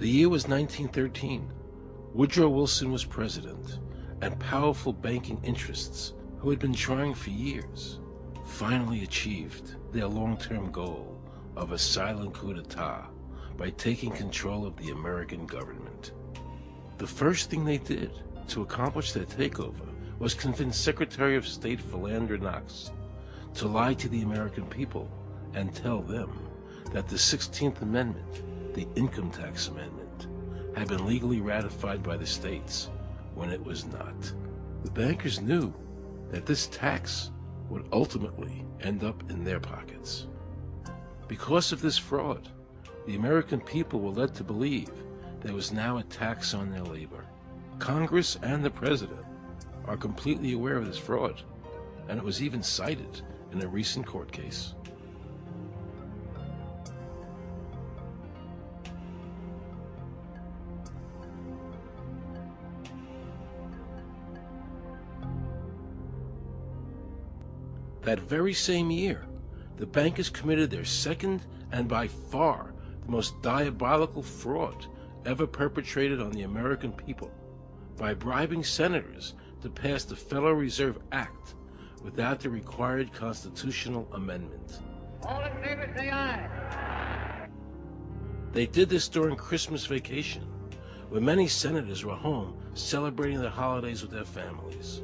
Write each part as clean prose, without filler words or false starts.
The year was 1913. Woodrow Wilson was president, and powerful banking interests, who had been trying for years, finally achieved their long-term goal of a silent coup d'etat by taking control of the American government. The first thing they did to accomplish their takeover was convince Secretary of State Philander Knox to lie to the American people and tell them that the 16th Amendment, the Income Tax Amendment, had been legally ratified by the states when it was not. The bankers knew that this tax would ultimately end up in their pockets. Because of this fraud, the American people were led to believe there was now a tax on their labor. Congress and the President are completely aware of this fraud, and it was even cited in a recent court case. That very same year, the bankers committed their second and by far the most diabolical fraud ever perpetrated on the American people by bribing senators to pass the Federal Reserve Act without the required constitutional amendment. All in favor, say aye. They did this during Christmas vacation, when many senators were home celebrating the holidays with their families.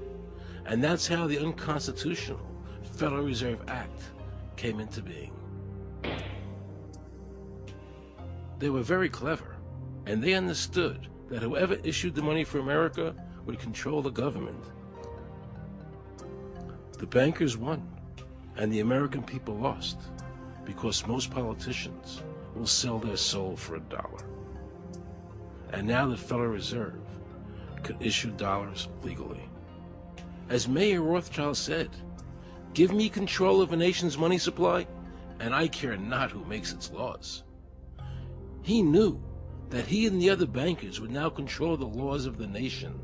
And that's how the unconstitutional Federal Reserve Act came into being. They were very clever, and they understood that whoever issued the money for America would control the government. The bankers won, and the American people lost, because most politicians will sell their soul for $1. And now the Federal Reserve could issue dollars legally. As Mayor Rothschild said, "Give me control of a nation's money supply, and I care not who makes its laws." He knew that he and the other bankers would now control the laws of the nation.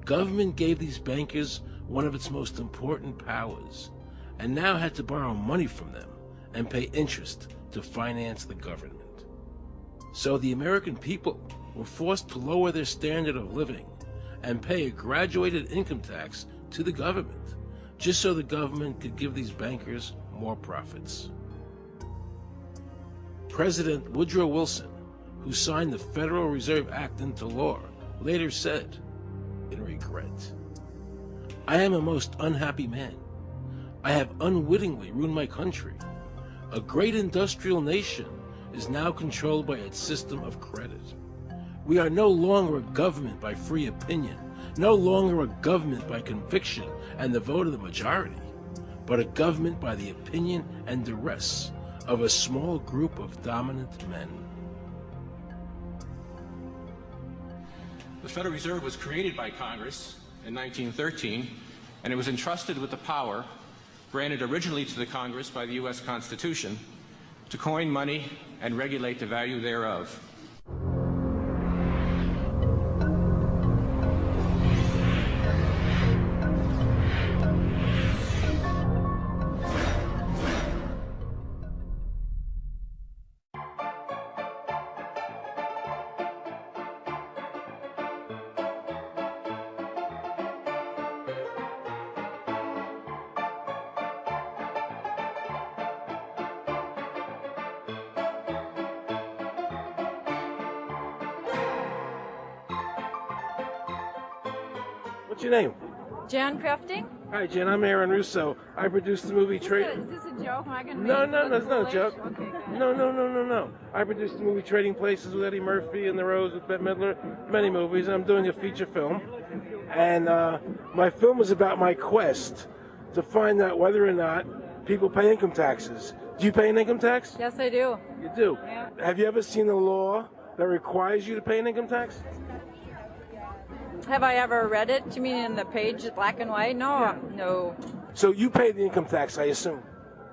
Government gave these bankers one of its most important powers, and now had to borrow money from them and pay interest to finance the government. So the American people were forced to lower their standard of living and pay a graduated income tax to the government, just so the government could give these bankers more profits. President Woodrow Wilson, who signed the Federal Reserve Act into law, later said, in regret, "I am a most unhappy man. I have unwittingly ruined my country. A great industrial nation is now controlled by its system of credit. We are no longer a government by free opinion, no longer a government by conviction and the vote of the majority, but a government by the opinion and duress of a small group of dominant men." The Federal Reserve was created by Congress in 1913, and it was entrusted with the power granted originally to the Congress by the U.S. Constitution to coin money and regulate the value thereof. What's your name? Jan Crafting? Hi, Jen. I'm Aaron Russo. I produced the movie Is this a joke? Am I gonna No, make it's not a joke. Okay, good. No. I produced the movie Trading Places with Eddie Murphy and The Rose with Bette Midler, many movies. I'm doing a feature film. And my film is about my quest to find out whether or not people pay income taxes. Do you pay an income tax? Yes, I do. You do? Yeah. Have you ever seen a law that requires you to pay an income tax? Have I ever read it? You mean in the page, black and white? No, Yeah. no. So you pay the income tax, I assume?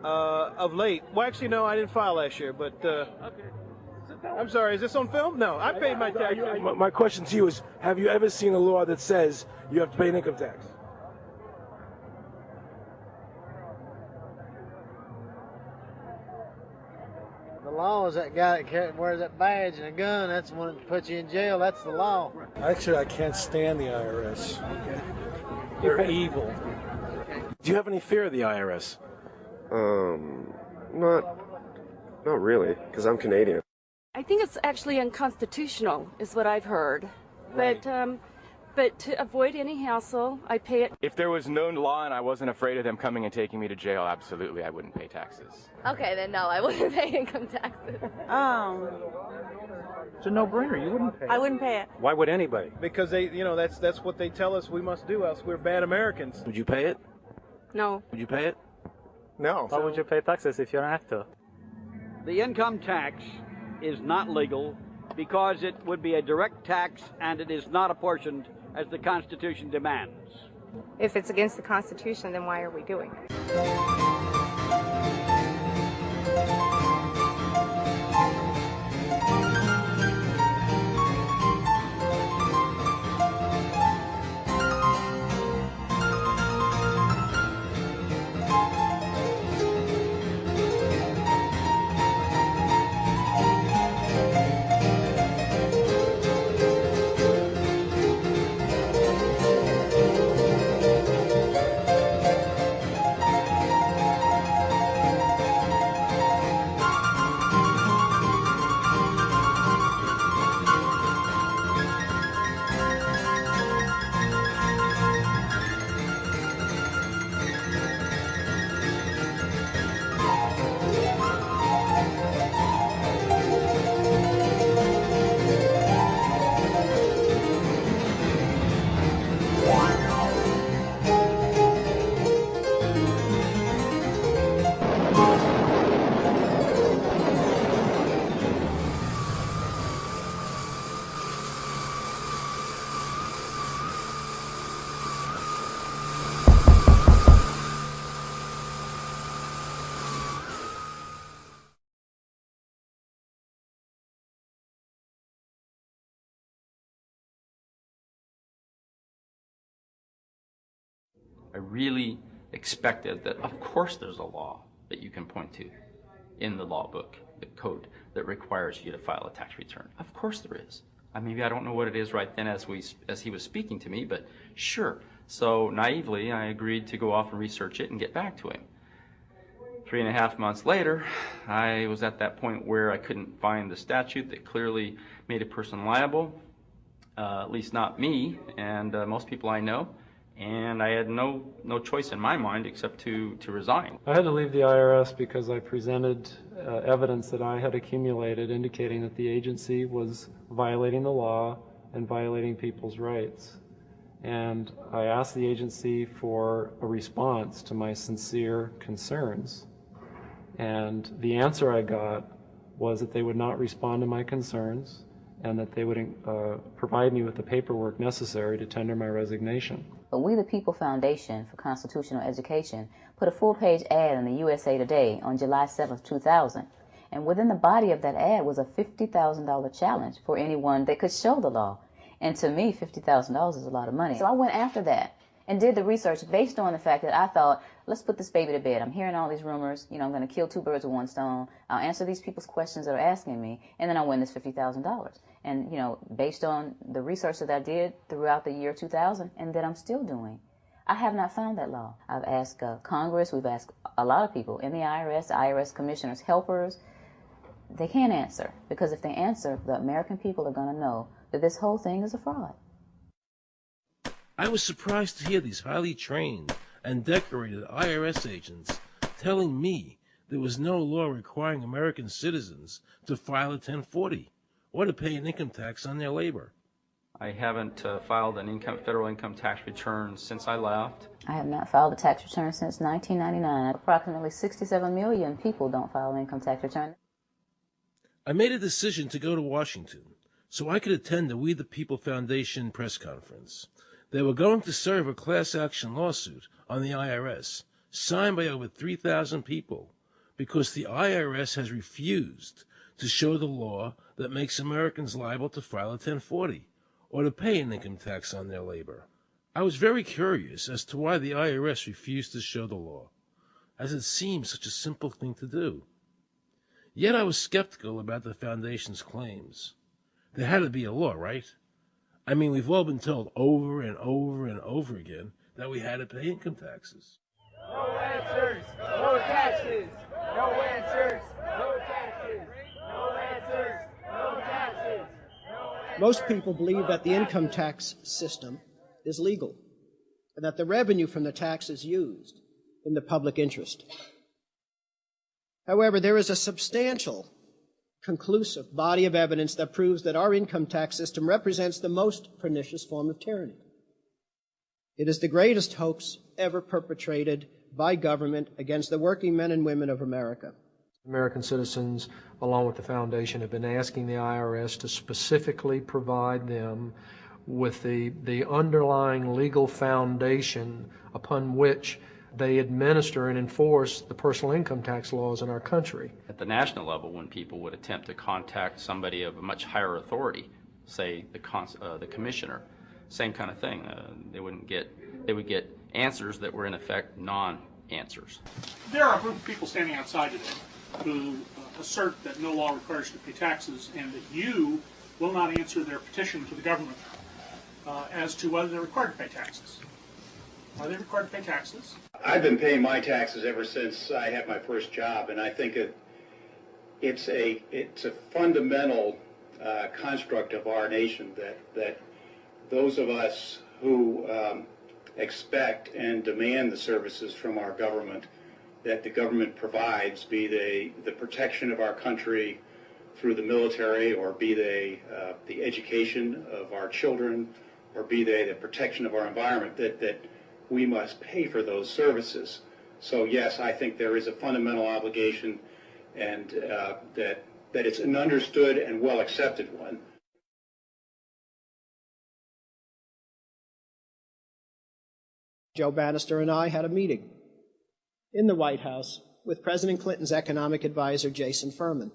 Of late. Well, actually, no, I didn't file last year, but I'm sorry, is this on film? No, I paid my tax. My question to you is, have you ever seen a law that says you have to pay an income tax? The law is that guy that wears that badge and a gun. That's the one that puts you in jail. That's the law. Actually, I can't stand the IRS. They're evil. Do you have any fear of the IRS? Not really, because I'm Canadian. I think it's actually unconstitutional, is what I've heard. Right. But to avoid any hassle, I pay it. If there was no law and I wasn't afraid of them coming and taking me to jail, absolutely, I wouldn't pay taxes. Okay, then no, I wouldn't pay income taxes. It's a no-brainer. You wouldn't pay it. I wouldn't pay it. Why would anybody? Because that's what they tell us we must do, else we're bad Americans. Would you pay it? No. Would you pay it? No. Why would you pay taxes if you don't have to? The income tax is not legal because it would be a direct tax and it is not apportioned as the Constitution demands. If it's against the Constitution, then why are we doing it? I really expected that, of course, there's a law that you can point to in the law book, the code, that requires you to file a tax return. Of course there is. Maybe I don't know what it is right then as he was speaking to me, but sure. So naively, I agreed to go off and research it and get back to him. 3.5 months later, I was at that point where I couldn't find the statute that clearly made a person liable, at least not me and most people I know. And I had no choice in my mind except to resign. I had to leave the IRS because I presented evidence that I had accumulated indicating that the agency was violating the law and violating people's rights. And I asked the agency for a response to my sincere concerns. And the answer I got was that they would not respond to my concerns and that they would provide me with the paperwork necessary to tender my resignation. But We the People Foundation for Constitutional Education put a full-page ad in the USA Today on July 7th, 2000. And within the body of that ad was a $50,000 challenge for anyone that could show the law. And to me, $50,000 is a lot of money. So I went after that and did the research based on the fact that I thought, let's put this baby to bed. I'm hearing all these rumors. I'm going to kill two birds with one stone. I'll answer these people's questions that are asking me, and then I'll win this $50,000. And, based on the research that I did throughout the year 2000 and that I'm still doing, I have not found that law. I've asked Congress, we've asked a lot of people in the IRS commissioners, helpers. They can't answer, because if they answer, the American people are going to know that this whole thing is a fraud. I was surprised to hear these highly trained and decorated IRS agents telling me there was no law requiring American citizens to file a 1040 or to pay an income tax on their labor. I haven't filed an federal income tax return since I left. I have not filed a tax return since 1999. Approximately 67 million people don't file an income tax return. I made a decision to go to Washington so I could attend the We the People Foundation press conference. They were going to serve a class action lawsuit on the IRS, signed by over 3,000 people, because the IRS has refused to show the law that makes Americans liable to file a 1040 or to pay an income tax on their labor. I was very curious as to why the IRS refused to show the law, as it seems such a simple thing to do. Yet I was skeptical about the Foundation's claims. There had to be a law, right? I mean, we've all been told over and over and over again that we had to pay income taxes. No answers, no taxes. No answers, no taxes. No answers, no taxes. Most people believe that the income tax system is legal and that the revenue from the tax is used in the public interest. However, there is a substantial, conclusive body of evidence that proves that our income tax system represents the most pernicious form of tyranny. It is the greatest hoax ever perpetrated by government against the working men and women of America. American citizens, along with the Foundation, have been asking the IRS to specifically provide them with the underlying legal foundation upon which they administer and enforce the personal income tax laws in our country. At the national level, when people would attempt to contact somebody of a much higher authority, say the commissioner, same kind of thing. They would get answers that were in effect non-answers. There are a group of people standing outside today who assert that no law requires you to pay taxes and that you will not answer their petition to the government as to whether they're required to pay taxes. Are they required to pay taxes? I've been paying my taxes ever since I had my first job, and I think it's a fundamental construct of our nation that those of us who expect and demand the services from our government that the government provides, be they the protection of our country through the military, or be they the education of our children, or be they the protection of our environment, that we must pay for those services. So yes, I think there is a fundamental obligation, and that it's an understood and well accepted one. Joe Bannister and I had a meeting in the White House with President Clinton's economic advisor, Jason Furman.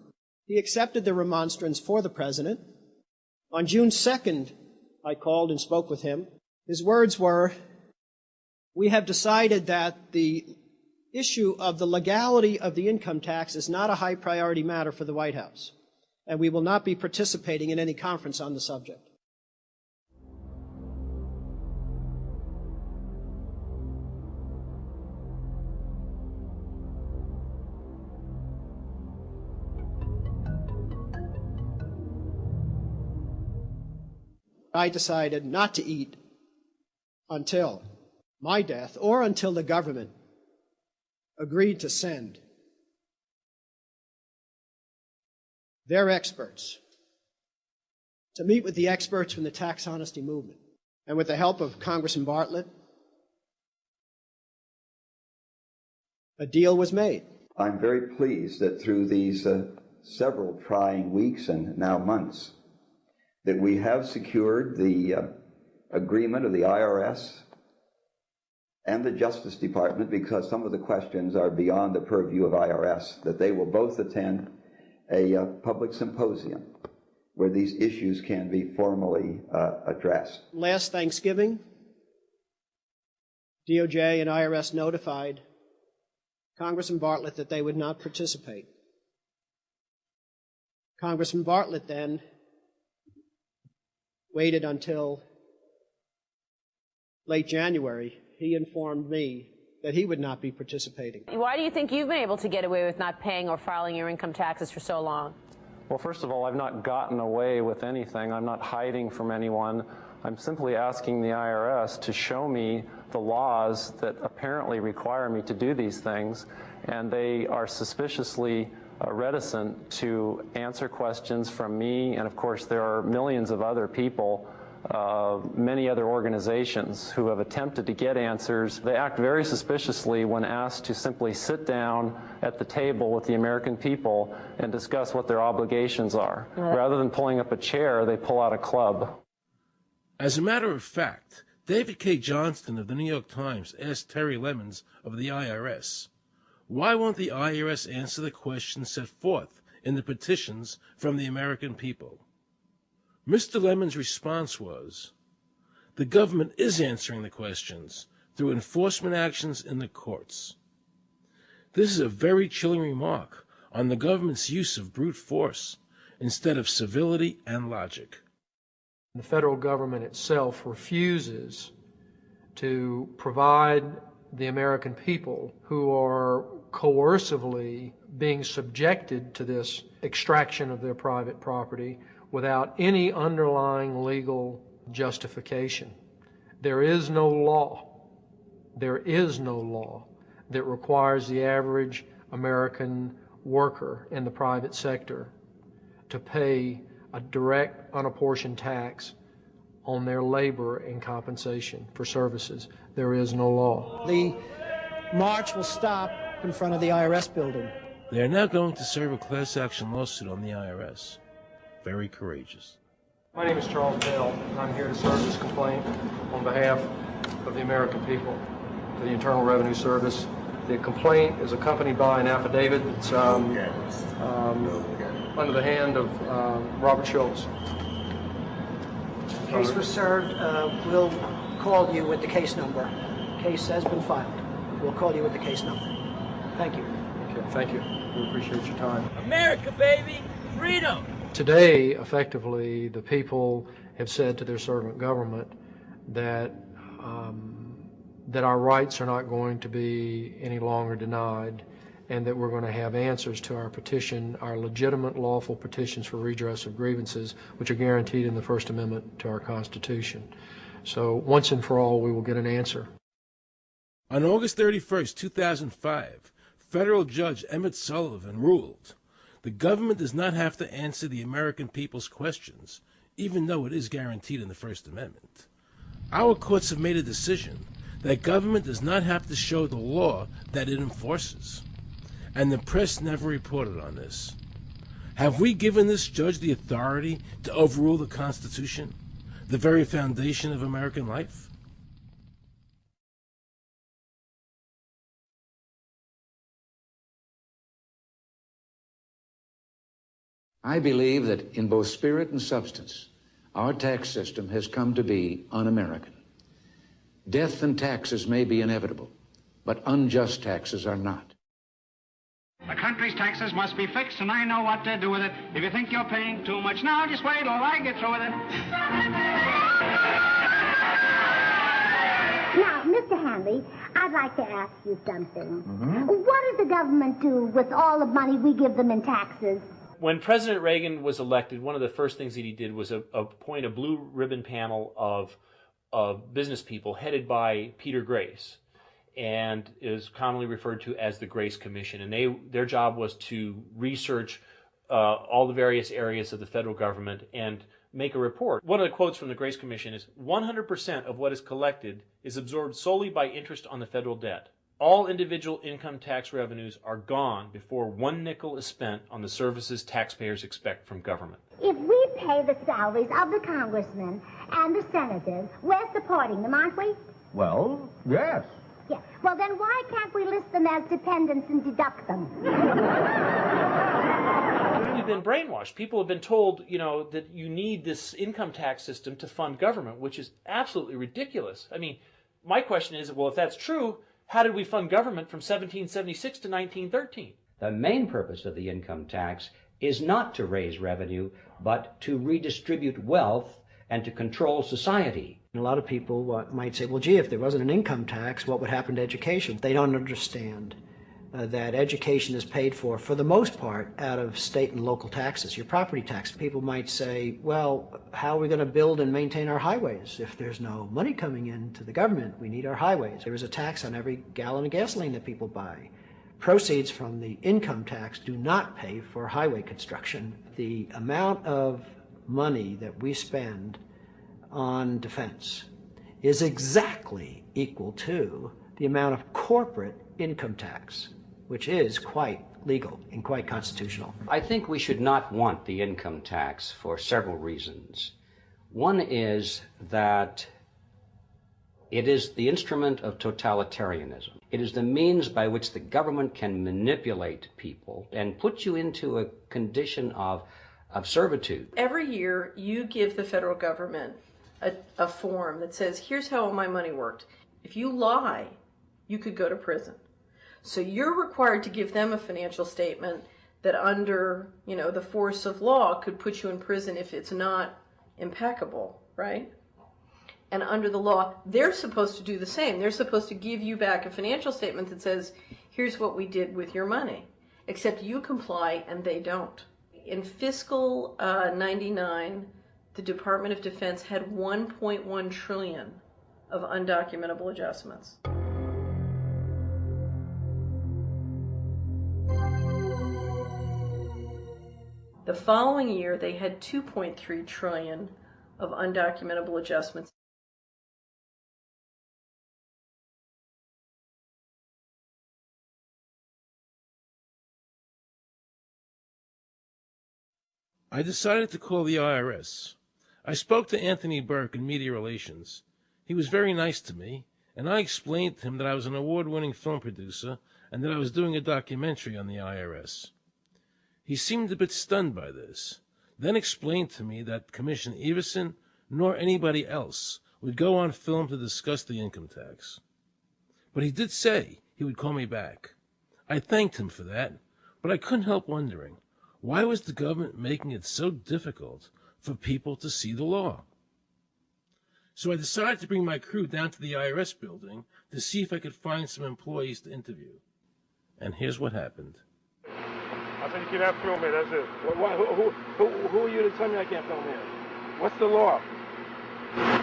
He accepted the remonstrance for the president. On June 2nd, I called and spoke with him. His words were, "We have decided that the issue of the legality of the income tax is not a high priority matter for the White House, and we will not be participating in any conference on the subject." I decided not to eat until my death or until the government agreed to send their experts to meet with the experts from the tax honesty movement. And with the help of Congressman Bartlett, a deal was made. I'm very pleased that through these several trying weeks and now months, that we have secured the agreement of the IRS and the Justice Department, because some of the questions are beyond the purview of IRS, that they will both attend a public symposium where these issues can be formally addressed. Last Thanksgiving, DOJ and IRS notified Congressman Bartlett that they would not participate. Congressman Bartlett then waited until late January. He informed me that he would not be participating. Why do you think you've been able to get away with not paying or filing your income taxes for so long? Well, first of all, I've not gotten away with anything. I'm not hiding from anyone. I'm simply asking the IRS to show me the laws that apparently require me to do these things, and they are suspiciously reticent to answer questions from me, and of course there are millions of other people, many other organizations who have attempted to get answers. They act very suspiciously when asked to simply sit down at the table with the American people and discuss what their obligations are. Rather than pulling up a chair, they pull out a club. As a matter of fact, David K. Johnston of the New York Times asked Terry Lemons of the IRS, why won't the IRS answer the questions set forth in the petitions from the American people? Mr. Lemons' response was, the government is answering the questions through enforcement actions in the courts. This is a very chilling remark on the government's use of brute force instead of civility and logic. The federal government itself refuses to provide the American people who are coercively being subjected to this extraction of their private property without any underlying legal justification. There is no law that requires the average American worker in the private sector to pay a direct, unapportioned tax on their labor and compensation for services. There is no law. The march will stop in front of the IRS building. They are now going to serve a class action lawsuit on the IRS. Very courageous. My name is Charles Bell, and I'm here to serve this complaint on behalf of the American people to the Internal Revenue Service. The complaint is accompanied by an affidavit that's under the hand of Robert Schultz. Case was served. We'll call you with the case number. Case has been filed. We'll call you with the case number. Thank you. Okay, thank you. We appreciate your time. America, baby! Freedom! Today, effectively, the people have said to their servant government that that our rights are not going to be any longer denied, and that we're going to have answers to our petition, our legitimate lawful petitions for redress of grievances, which are guaranteed in the First Amendment to our Constitution. So once and for all, we will get an answer. On August 31st, 2005, federal judge Emmett Sullivan ruled, the government does not have to answer the American people's questions, even though it is guaranteed in the First Amendment. Our courts have made a decision that government does not have to show the law that it enforces. And the press never reported on this. Have we given this judge the authority to overrule the Constitution, the very foundation of American life? I believe that in both spirit and substance, our tax system has come to be un-American. Death and taxes may be inevitable, but unjust taxes are not. The country's taxes must be fixed, and I know what to do with it. If you think you're paying too much now, just wait till I get through with it. Now, Mr. Hanley, I'd like to ask you something. What does the government do with all the money we give them in taxes? When President Reagan was elected, one of the first things that he did was appoint a blue ribbon panel of business people headed by Peter Grace, and is commonly referred to as the Grace Commission. And their job was to research all the various areas of the federal government and make a report. One of the quotes from the Grace Commission is, 100% of what is collected is absorbed solely by interest on the federal debt. All individual income tax revenues are gone before 1 nickel is spent on the services taxpayers expect from government. If we pay the salaries of the congressmen and the senators, we're supporting them, aren't we? Well, yes. Yeah. Well, then why can't we list them as dependents and deduct them? We've been brainwashed. People have been told, that you need this income tax system to fund government, which is absolutely ridiculous. I mean, my question is, well, if that's true, how did we fund government from 1776 to 1913? The main purpose of the income tax is not to raise revenue, but to redistribute wealth and to control society. A lot of people might say, well, gee, if there wasn't an income tax, what would happen to education? They don't understand that education is paid for the most part, out of state and local taxes, your property tax. People might say, well, how are we going to build and maintain our highways if there's no money coming into the government? We need our highways. There is a tax on every gallon of gasoline that people buy. Proceeds from the income tax do not pay for highway construction. The amount of money that we spend on defense is exactly equal to the amount of corporate income tax, which is quite legal and quite constitutional. I think we should not want the income tax for several reasons. One is that it is the instrument of totalitarianism. It is the means by which the government can manipulate people and put you into a condition of servitude. Every year you give the federal government a form that says, here's how all my money worked. If you lie, you could go to prison. So you're required to give them a financial statement that under, the force of law could put you in prison if it's not impeccable, right? And under the law, they're supposed to do the same. They're supposed to give you back a financial statement that says, here's what we did with your money, except you comply and they don't. In fiscal 99, the Department of Defense had 1.1 trillion of undocumentable adjustments. The following year, they had 2.3 trillion of undocumentable adjustments. I decided to call the IRS. I spoke to Anthony Burke in Media Relations. He was very nice to me, and I explained to him that I was an award-winning film producer and that I was doing a documentary on the IRS. He seemed a bit stunned by this, then explained to me that Commissioner Everson nor anybody else would go on film to discuss the income tax. But he did say he would call me back. I thanked him for that, but I couldn't help wondering, why was the government making it so difficult for people to see the law? So I decided to bring my crew down to the IRS building to see if I could find some employees to interview. And here's what happened. I said you cannot film me, that's it. Who are you to tell me I can't film here? What's the law?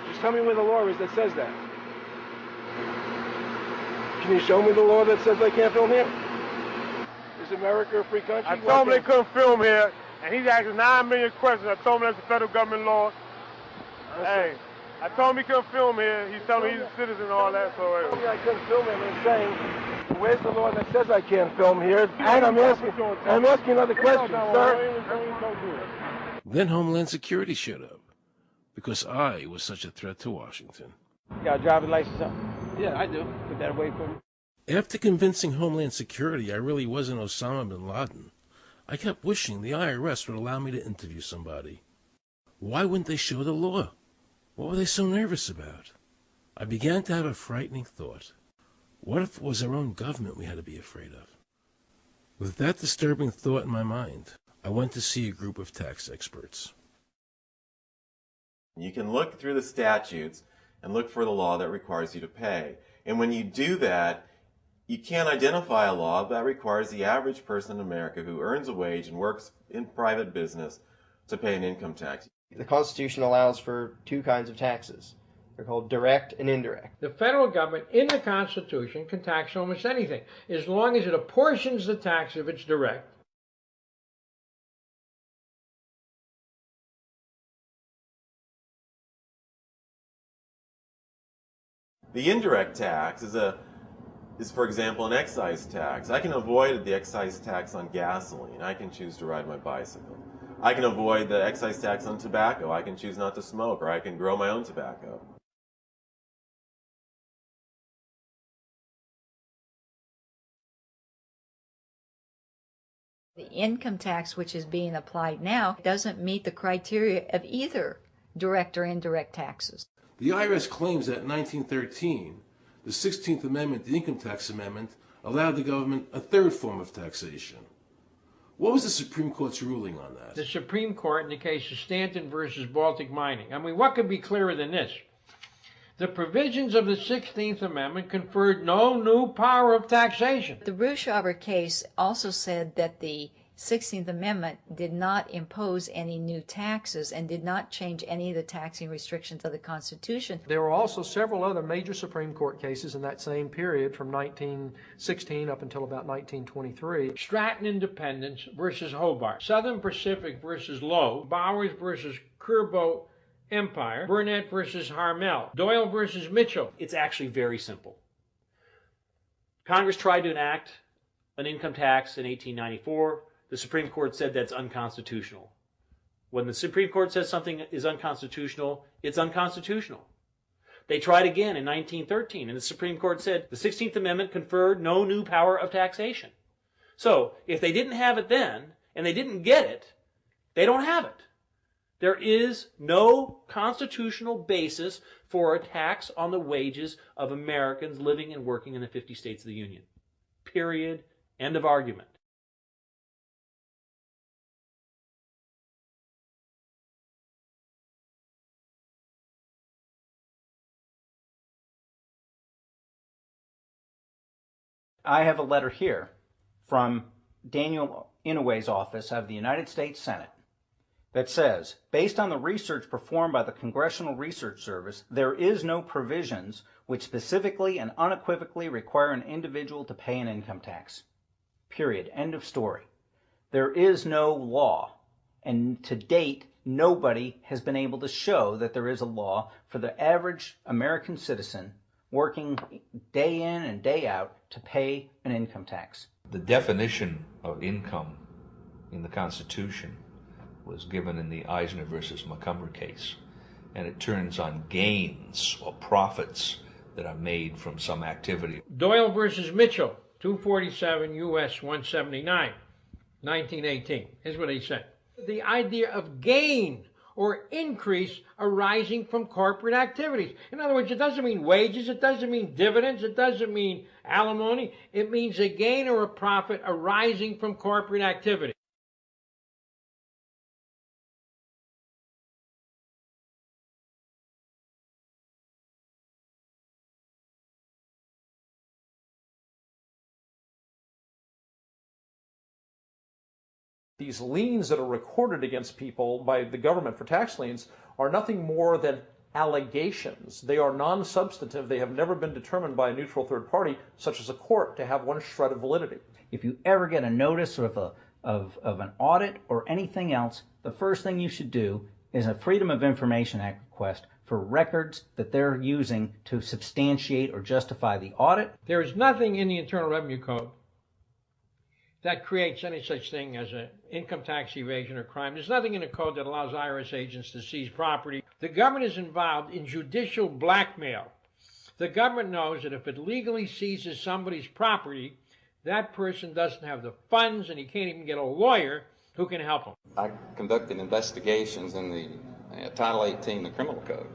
Just tell me where the law is that says that. Can you show me the law that says I can't film here? Is America a free country? I told him they couldn't film here, and he's asking 9 million questions. I told him that's a federal government law. Hey, I told him he couldn't film here. He's telling me he's a citizen and all that, so... I told me I couldn't film him, and I'm saying, where's the law that says I can't film here? And I'm asking another question, sir. Then Homeland Security showed up, because I was such a threat to Washington. You got a driver's license up? Yeah, I do. Put that away for me. After convincing Homeland Security I really wasn't Osama bin Laden, I kept wishing the IRS would allow me to interview somebody. Why wouldn't they show the law? What were they so nervous about? I began to have a frightening thought. What if it was our own government we had to be afraid of? With that disturbing thought in my mind, I went to see a group of tax experts. You can look through the statutes and look for the law that requires you to pay. And when you do that, you can't identify a law that requires the average person in America who earns a wage and works in private business to pay an income tax. The Constitution allows for two kinds of taxes. They're called direct and indirect. The federal government in the Constitution can tax almost anything, as long as it apportions the tax if it's direct. The indirect tax is, for example, an excise tax. I can avoid the excise tax on gasoline. I can choose to ride my bicycle. I can avoid the excise tax on tobacco. I can choose not to smoke, or I can grow my own tobacco. The income tax which is being applied now doesn't meet the criteria of either direct or indirect taxes. The IRS claims that in 1913, the 16th Amendment, the Income Tax Amendment, allowed the government a third form of taxation. What was the Supreme Court's ruling on that? The Supreme Court in the case of Stanton versus Baltic Mining. I mean, what could be clearer than this? The provisions of the 16th Amendment conferred no new power of taxation. The Ruschauer case also said that the 16th Amendment did not impose any new taxes and did not change any of the taxing restrictions of the Constitution. There were also several other major Supreme Court cases in that same period from 1916 up until about 1923. Stratton Independence versus Hobart, Southern Pacific versus Lowe, Bowers versus Kerbo Empire, Burnett versus Harmel, Doyle versus Mitchell. It's actually very simple. Congress tried to enact an income tax in 1894. The Supreme Court said that's unconstitutional. When the Supreme Court says something is unconstitutional, it's unconstitutional. They tried again in 1913, and the Supreme Court said the 16th Amendment conferred no new power of taxation. So, if they didn't have it then, and they didn't get it, they don't have it. There is no constitutional basis for a tax on the wages of Americans living and working in the 50 states of the Union. Period. End of argument. I have a letter here from Daniel Inouye's office of the United States Senate that says, based on the research performed by the Congressional Research Service, there is no provisions which specifically and unequivocally require an individual to pay an income tax. Period. End of story. There is no law, and to date, nobody has been able to show that there is a law for the average American citizen working day in and day out to pay an income tax. The definition of income in the Constitution was given in the Eisner versus Macomber case, and it turns on gains or profits that are made from some activity. Doyle versus Mitchell, 247 U.S. 179, 1918. Here's what he said. The idea of gain or increase arising from corporate activities. In other words, it doesn't mean wages, it doesn't mean dividends, it doesn't mean alimony. It means a gain or a profit arising from corporate activity. These liens that are recorded against people by the government for tax liens are nothing more than allegations. They are non-substantive. They have never been determined by a neutral third party, such as a court, to have one shred of validity. If you ever get a notice of an audit or anything else, the first thing you should do is a Freedom of Information Act request for records that they're using to substantiate or justify the audit. There is nothing in the Internal Revenue Code that creates any such thing as an income tax evasion or crime. There's nothing in the code that allows IRS agents to seize property. The government is involved in judicial blackmail. The government knows that if it legally seizes somebody's property, that person doesn't have the funds and he can't even get a lawyer who can help him. I conducted investigations in the Title 18, the Criminal Code,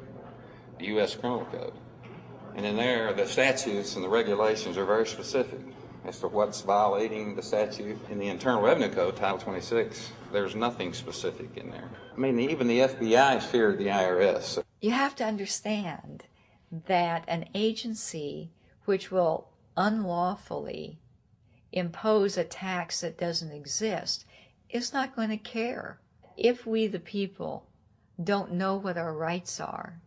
the U.S. Criminal Code. And in there, the statutes and the regulations are very specific as to what's violating the statute. In the Internal Revenue Code, Title 26, there's nothing specific in there. I mean, even the FBI feared the IRS. You have to understand that an agency which will unlawfully impose a tax that doesn't exist is not going to care. If we, the people, don't know what our rights are,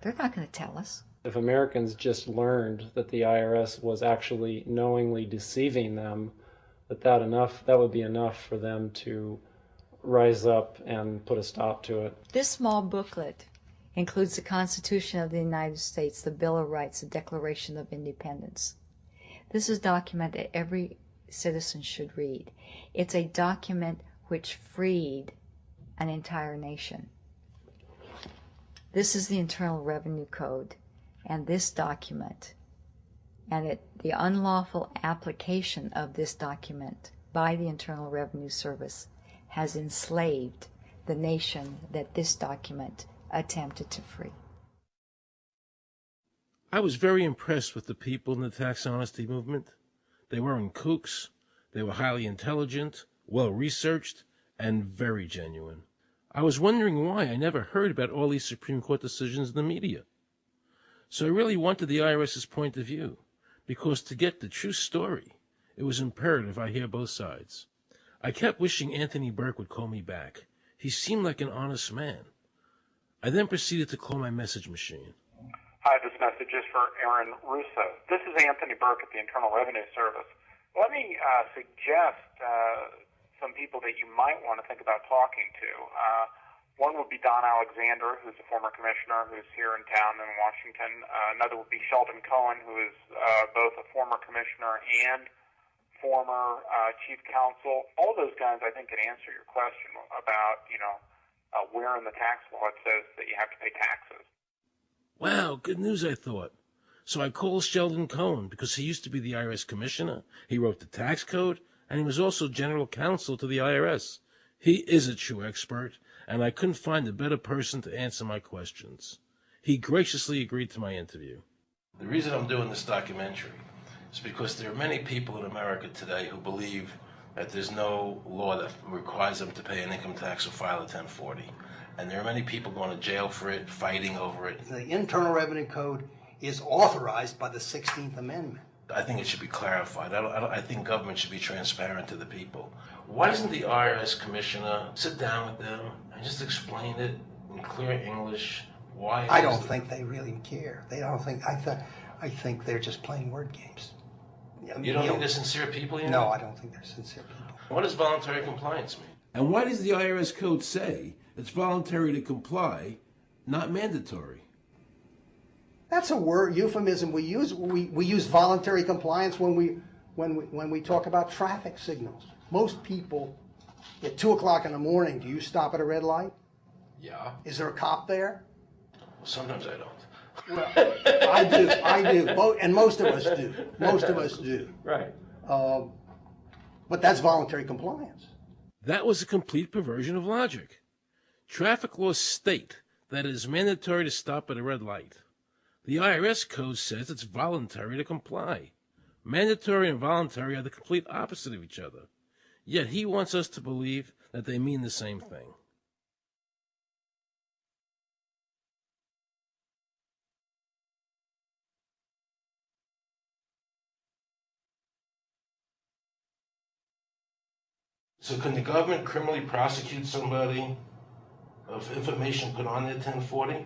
they're not going to tell us. If Americans just learned that the IRS was actually knowingly deceiving them, that would be enough for them to rise up and put a stop to it. This small booklet includes the Constitution of the United States, the Bill of Rights, the Declaration of Independence. This is a document that every citizen should read. It's a document which freed an entire nation. This is the Internal Revenue Code. And this document, and the unlawful application of this document by the Internal Revenue Service has enslaved the nation that this document attempted to free. I was very impressed with the people in the tax honesty movement. They weren't kooks, they were highly intelligent, well-researched, and very genuine. I was wondering why I never heard about all these Supreme Court decisions in the media. So I really wanted the IRS's point of view, because to get the true story, it was imperative I hear both sides. I kept wishing Anthony Burke would call me back. He seemed like an honest man. I then proceeded to call my message machine. Hi, this message is for Aaron Russo. This is Anthony Burke at the Internal Revenue Service. Let me suggest some people that you might want to think about talking to. One would be Don Alexander, who's a former commissioner who's here in town in Washington. Another would be Sheldon Cohen, who is both a former commissioner and former chief counsel. All those guys, I think, can answer your question about, where in the tax law it says that you have to pay taxes. Wow, good news, I thought. So I called Sheldon Cohen because he used to be the IRS commissioner. He wrote the tax code, and he was also general counsel to the IRS. He is a true expert, and I couldn't find a better person to answer my questions. He graciously agreed to my interview. The reason I'm doing this documentary is because there are many people in America today who believe that there's no law that requires them to pay an income tax or file a 1040. And there are many people going to jail for it, fighting over it. The Internal Revenue Code is authorized by the 16th Amendment. I think it should be clarified. I think government should be transparent to the people. Why doesn't the IRS commissioner sit down with them and just explain it in clear English? Why? I don't think they really care. They don't think. I think they're just playing word games. You don't think they're sincere people? No, I don't think they're sincere people. What does voluntary compliance mean? And why does the IRS code say it's voluntary to comply, not mandatory? That's a word euphemism we use. We use voluntary compliance when we talk about traffic signals. Most people at 2 o'clock in the morning, do you stop at a red light? Yeah. Is there a cop there? Well, sometimes I don't. Well, I do, and most of us do. Most of us do. Right. But that's voluntary compliance. That was a complete perversion of logic. Traffic laws state that it is mandatory to stop at a red light. The IRS code says it's voluntary to comply. Mandatory and voluntary are the complete opposite of each other. Yet he wants us to believe that they mean the same thing. So can the government criminally prosecute somebody of information put on their 1040?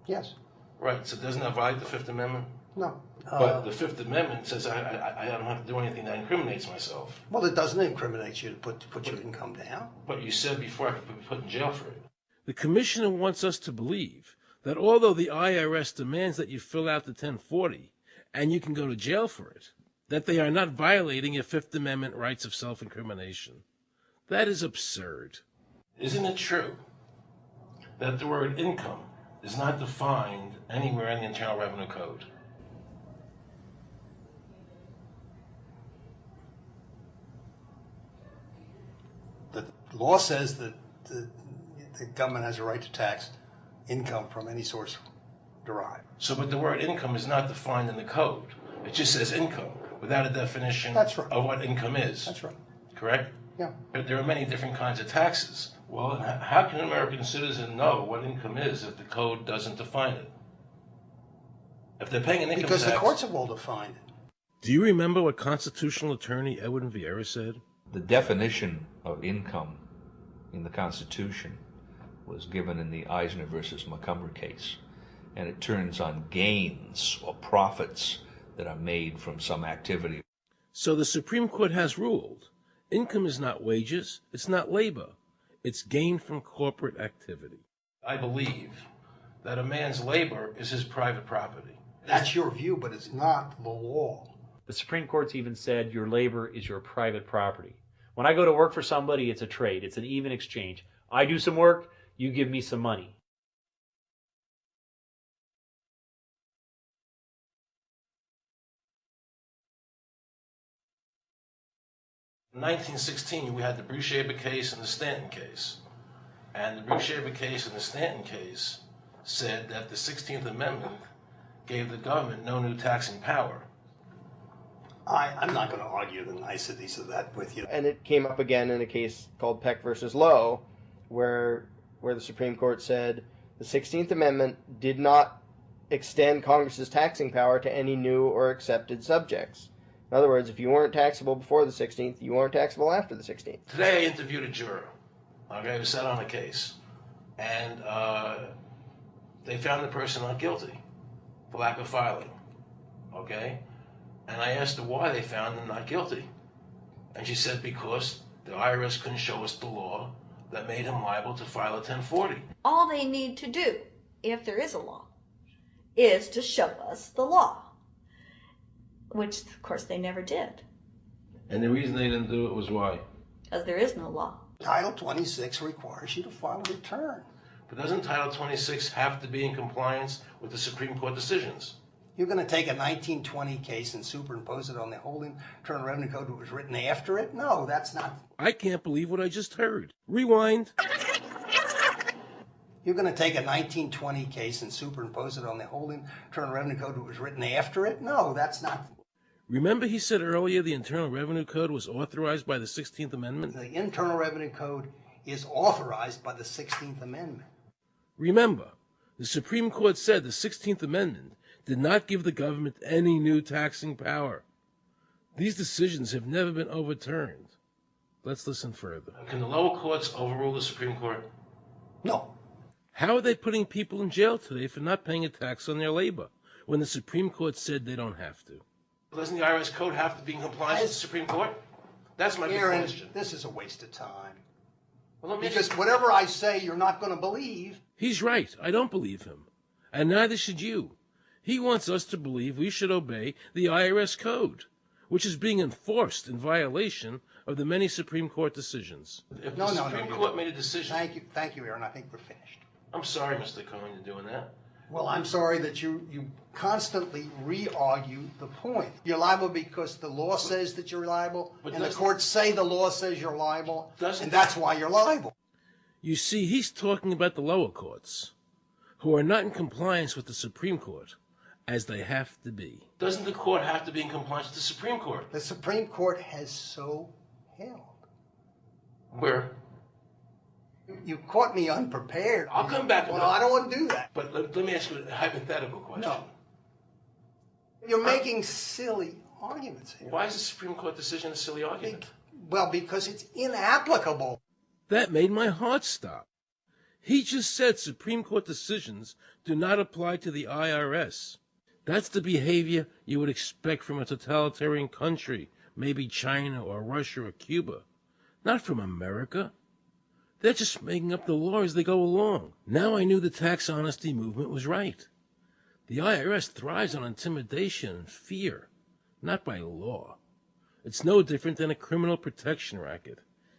Yes. Right, so doesn't that violate the Fifth Amendment? No. But the Fifth Amendment says I don't have to do anything that incriminates myself. Well, it doesn't incriminate you to put your income down. But you said before I could be put in jail for it. The commissioner wants us to believe that although the IRS demands that you fill out the 1040 and you can go to jail for it, that they are not violating your Fifth Amendment rights of self-incrimination. That is absurd. Isn't it true that the word income is not defined anywhere in the Internal Revenue Code? The law says that the government has a right to tax income from any source derived. So, but the word income is not defined in the code. It just says income without a definition of what income is. That's right. Correct? Yeah. But there are many different kinds of taxes. Well, how can an American citizen know what income is if the code doesn't define it? If they're paying an income tax... Because the courts have all defined it. Do you remember what constitutional attorney Edwin Vieira said? The definition of income in the Constitution was given in the Eisner versus Macomber case, and it turns on gains or profits that are made from some activity. So the Supreme Court has ruled income is not wages, it's not labor, it's gain from corporate activity. I believe that a man's labor is his private property. That's your view, but it's not the law. The Supreme Court's even said your labor is your private property. When I go to work for somebody, it's a trade. It's an even exchange. I do some work, you give me some money. In 1916, we had the Bruce-Shaber case and the Stanton case. And the Bruce-Shaber case and the Stanton case said that the 16th Amendment gave the government no new taxing power. I'm not going to argue the niceties of that with you. And it came up again in a case called Peck versus Lowe, where the Supreme Court said the 16th Amendment did not extend Congress's taxing power to any new or accepted subjects. In other words, if you weren't taxable before the 16th, you weren't taxable after the 16th. Today I interviewed a juror, who sat on a case, and they found the person not guilty for lack of filing, And I asked her why they found him not guilty. And she said because the IRS couldn't show us the law that made him liable to file a 1040. All they need to do, if there is a law, is to show us the law. Which, of course, they never did. And the reason they didn't do it was why? Because there is no law. Title 26 requires you to file a return. But doesn't Title 26 have to be in compliance with the Supreme Court decisions? You're going to take a 1920 case and superimpose it on the whole Internal Revenue Code that was written after it? No, that's not. I can't believe what I just heard. Rewind. You're going to take a 1920 case and superimpose it on the whole Internal Revenue Code that was written after it? No, that's not. Remember he said earlier the Internal Revenue Code was authorized by the 16th Amendment? The Internal Revenue Code is authorized by the 16th Amendment. Remember, the Supreme Court said the 16th Amendment did not give the government any new taxing power. These decisions have never been overturned. Let's listen further. Can the lower courts overrule the Supreme Court? No. How are they putting people in jail today for not paying a tax on their labor when the Supreme Court said they don't have to? Doesn't the IRS code have to be in compliance with the Supreme Court? That's my big Aaron, question. this is a waste of time. Well, because whatever I say, you're not going to believe. He's right. I don't believe him. And neither should you. He wants us to believe we should obey the IRS code, which is being enforced in violation of the many Supreme Court decisions. If the Supreme Court made a decision... Thank you, Aaron. I think we're finished. I'm sorry, Mr. Cohen, you're doing that. Well, I'm sorry that you constantly re-argue the point. You're liable because the law says that you're liable, and the courts say the law says you're liable, and that's why you're liable. You see, he's talking about the lower courts, who are not in compliance with the Supreme Court, as they have to be. Doesn't the court have to be in compliance with the Supreme Court? The Supreme Court has so held. Where? You caught me unprepared. I'll come back. Well, I don't want to do that. But let me ask you a hypothetical question. No. You're making silly arguments here. Why is the Supreme Court decision a silly argument? Well, because it's inapplicable. That made my heart stop. He just said Supreme Court decisions do not apply to the IRS. That's the behavior you would expect from a totalitarian country, maybe China or Russia or Cuba, not from America. They're just making up the law as they go along. Now I knew the tax honesty movement was right. The IRS thrives on intimidation and fear, not by law. It's no different than a criminal protection racket,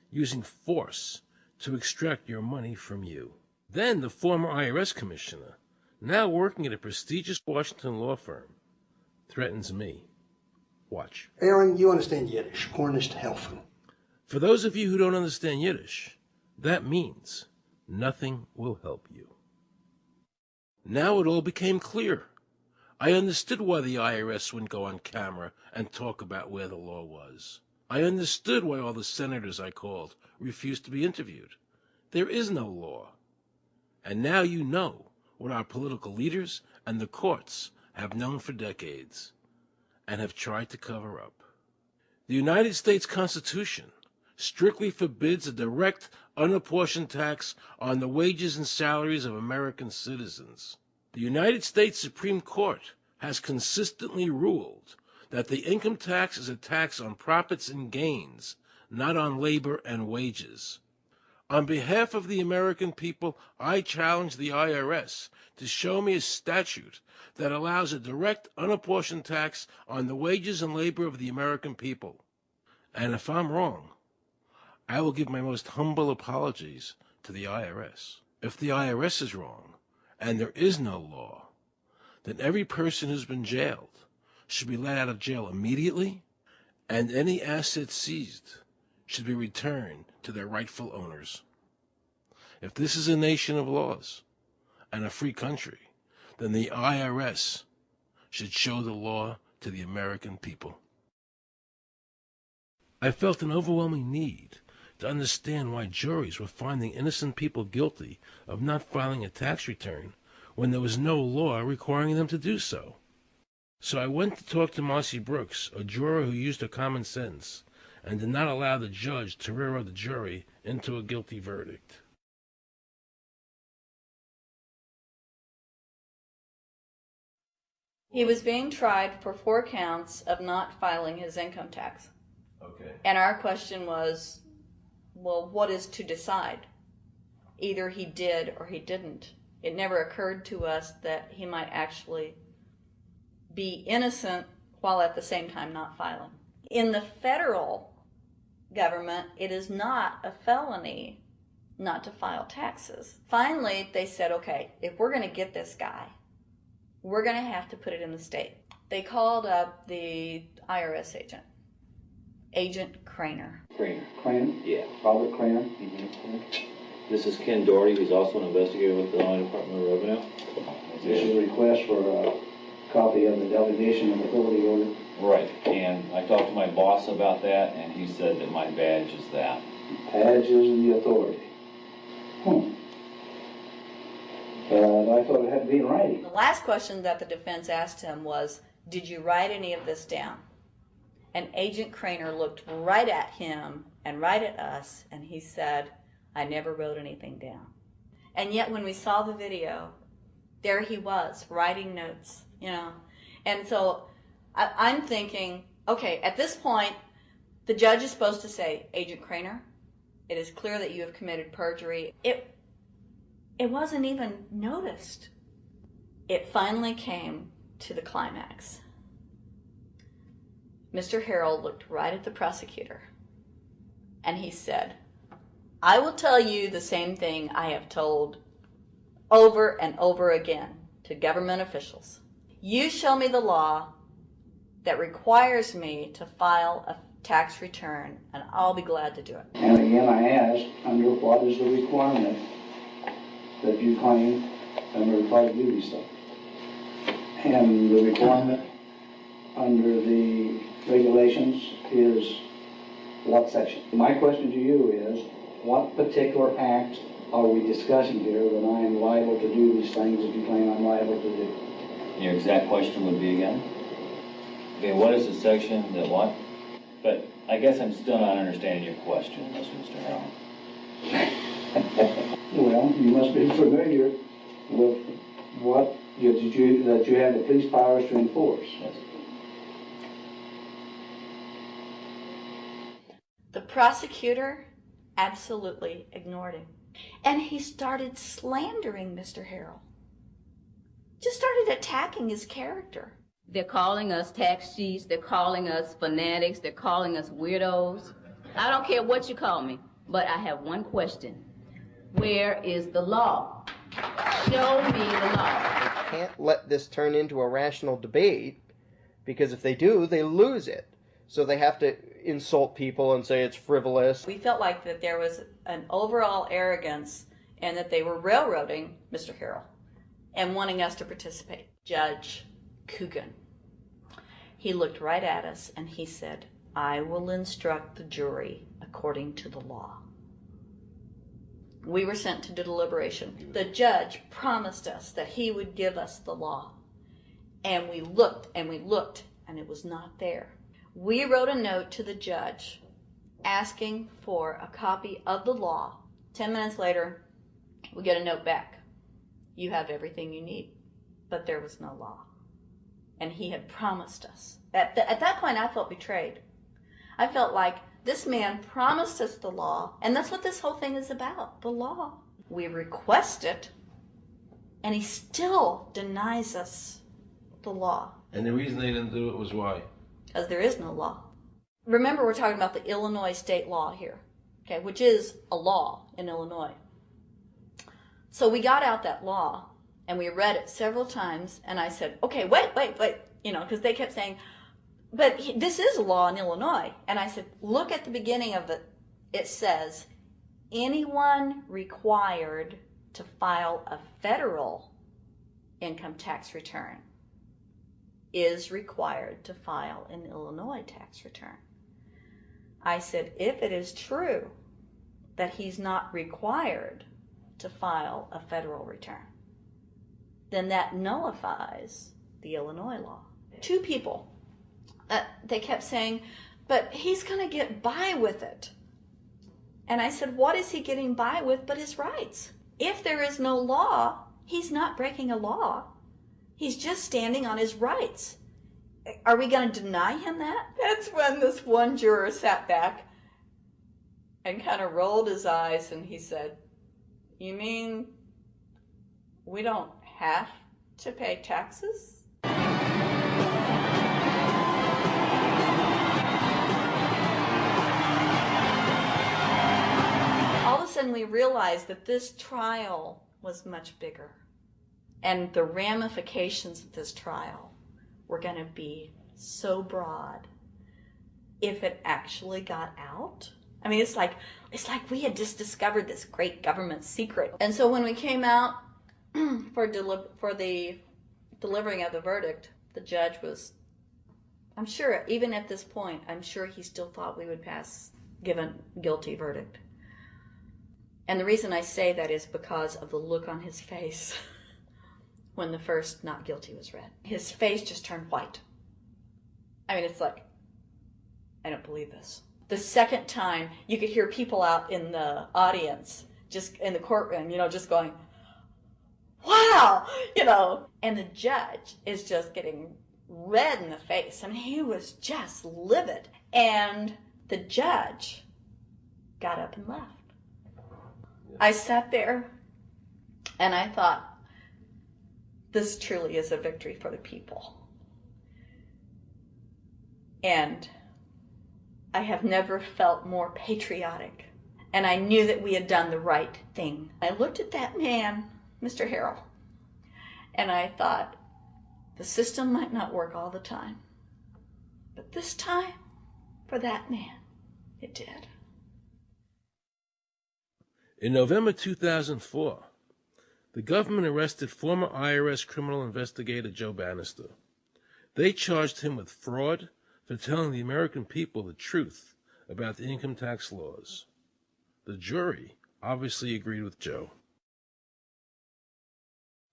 using force to extract your money from you. Then the former IRS commissioner, now working at a prestigious Washington law firm, threatens me. Watch. Aaron, you understand Yiddish. Cornish helfen. For those of you who don't understand Yiddish, that means nothing will help you. Now it all became clear. I understood why the IRS wouldn't go on camera and talk about where the law was. I understood why all the senators I called refused to be interviewed. There is no law. And now you know what our political leaders and the courts have known for decades and have tried to cover up. The United States Constitution strictly forbids a direct, unapportioned tax on the wages and salaries of American citizens. The United States Supreme Court has consistently ruled that the income tax is a tax on profits and gains, not on labor and wages. On behalf of the American people, I challenge the IRS to show me a statute that allows a direct, unapportioned tax on the wages and labor of the American people. And if I'm wrong, I will give my most humble apologies to the IRS. If the IRS is wrong, and there is no law, then every person who's been jailed should be let out of jail immediately, and any assets seized should be returned to their rightful owners. If this is a nation of laws and a free country, then the IRS should show the law to the American people. I felt an overwhelming need to understand why juries were finding innocent people guilty of not filing a tax return when there was no law requiring them to do so. So I went to talk to Marcy Brooks, a juror who used her common sense and did not allow the judge to railroad the jury into a guilty verdict. He was being tried for 4 counts of not filing his income tax. Okay. And our question was, well, what is to decide? Either he did or he didn't. It never occurred to us that he might actually be innocent while at the same time not filing. In the federal government, it is not a felony not to file taxes. Finally, they said, okay, if we're going to get this guy, we're going to have to put it in the state. They called up the IRS agent, Agent Craner. Craner? Yeah. Robert Craner. Mm-hmm. This is Ken Doherty, who's also an investigator with the Illinois Department of Revenue. This is a request for a copy of the delegation of authority order. Right, and I talked to my boss about that, and he said that my badge is that. Badge is the authority. I thought it had to be in writing. The last question that the defense asked him was, did you write any of this down? And Agent Craner looked right at him and right at us, and he said, I never wrote anything down. And yet when we saw the video, there he was, writing notes, you know. And so I'm thinking, okay, at this point, the judge is supposed to say, Agent Craner, it is clear that you have committed perjury. It wasn't even noticed. It finally came to the climax. Mr. Harrell looked right at the prosecutor, and he said, I will tell you the same thing I have told over and over again to government officials. You show me the law that requires me to file a tax return, and I'll be glad to do it. And again, I ask, under what is the requirement that you claim I'm required to do these things? And the requirement under the regulations is what section? My question to you is, what particular act are we discussing here that I am liable to do these things that you claim I'm liable to do? Your exact question would be again? Okay, what is the section that what? But I guess I'm still not understanding your question, Mr. Harrell. Well, you must be familiar with what that you have the police powers to enforce. Yes. The prosecutor absolutely ignored him. And he started slandering Mr. Harrell. Just started attacking his character. They're calling us tax cheats, they're calling us fanatics, they're calling us weirdos. I don't care what you call me, but I have one question. Where is the law? Show me the law. They can't let this turn into a rational debate, because if they do, they lose it. So they have to insult people and say it's frivolous. We felt like that there was an overall arrogance and that they were railroading Mr. Harrell and wanting us to participate. Judge Coogan, he looked right at us and he said, I will instruct the jury according to the law. We were sent to deliberation. The judge promised us that he would give us the law. And we looked and it was not there. We wrote a note to the judge asking for a copy of the law. 10 minutes later, we get a note back. You have everything you need. But there was no law. And he had promised us. At that point, I felt betrayed. I felt like this man promised us the law, and that's what this whole thing is about, the law. We request it, and he still denies us the law. And the reason they didn't do it was why? Because there is no law. Remember, we're talking about the Illinois state law here, okay, which is a law in Illinois. So we got out that law, and we read it several times, and I said, okay, wait, you know, because they kept saying, but this is a law in Illinois. And I said, look at the beginning of it. It says, anyone required to file a federal income tax return is required to file an Illinois tax return. I said, if it is true that he's not required to file a federal return, then that nullifies the Illinois law. Two people, they kept saying, but he's going to get by with it. And I said, what is he getting by with but his rights? If there is no law, he's not breaking a law. He's just standing on his rights. Are we going to deny him that? That's when this one juror sat back and kind of rolled his eyes and he said, you mean we don't have to pay taxes? All of a sudden we realized that this trial was much bigger. And the ramifications of this trial were going to be so broad if it actually got out. I mean, it's like we had just discovered this great government secret. And so when we came out for the delivering of the verdict, the judge was, I'm sure, even at this point, I'm sure he still thought we would give a guilty verdict. And the reason I say that is because of the look on his face when the first not guilty was read. His face just turned white. I mean, it's like, I don't believe this. The second time, you could hear people out in the audience, just in the courtroom, just going, wow, and the judge is just getting red in the face. I mean, he was just livid. And the judge got up and left. I sat there and I thought, this truly is a victory for the people. And I have never felt more patriotic. And I knew that we had done the right thing. I looked at that man, Mr. Harrell, and I thought, the system might not work all the time, but this time, for that man, it did. In November 2004, the government arrested former IRS criminal investigator Joe Bannister. They charged him with fraud for telling the American people the truth about the income tax laws. The jury obviously agreed with Joe.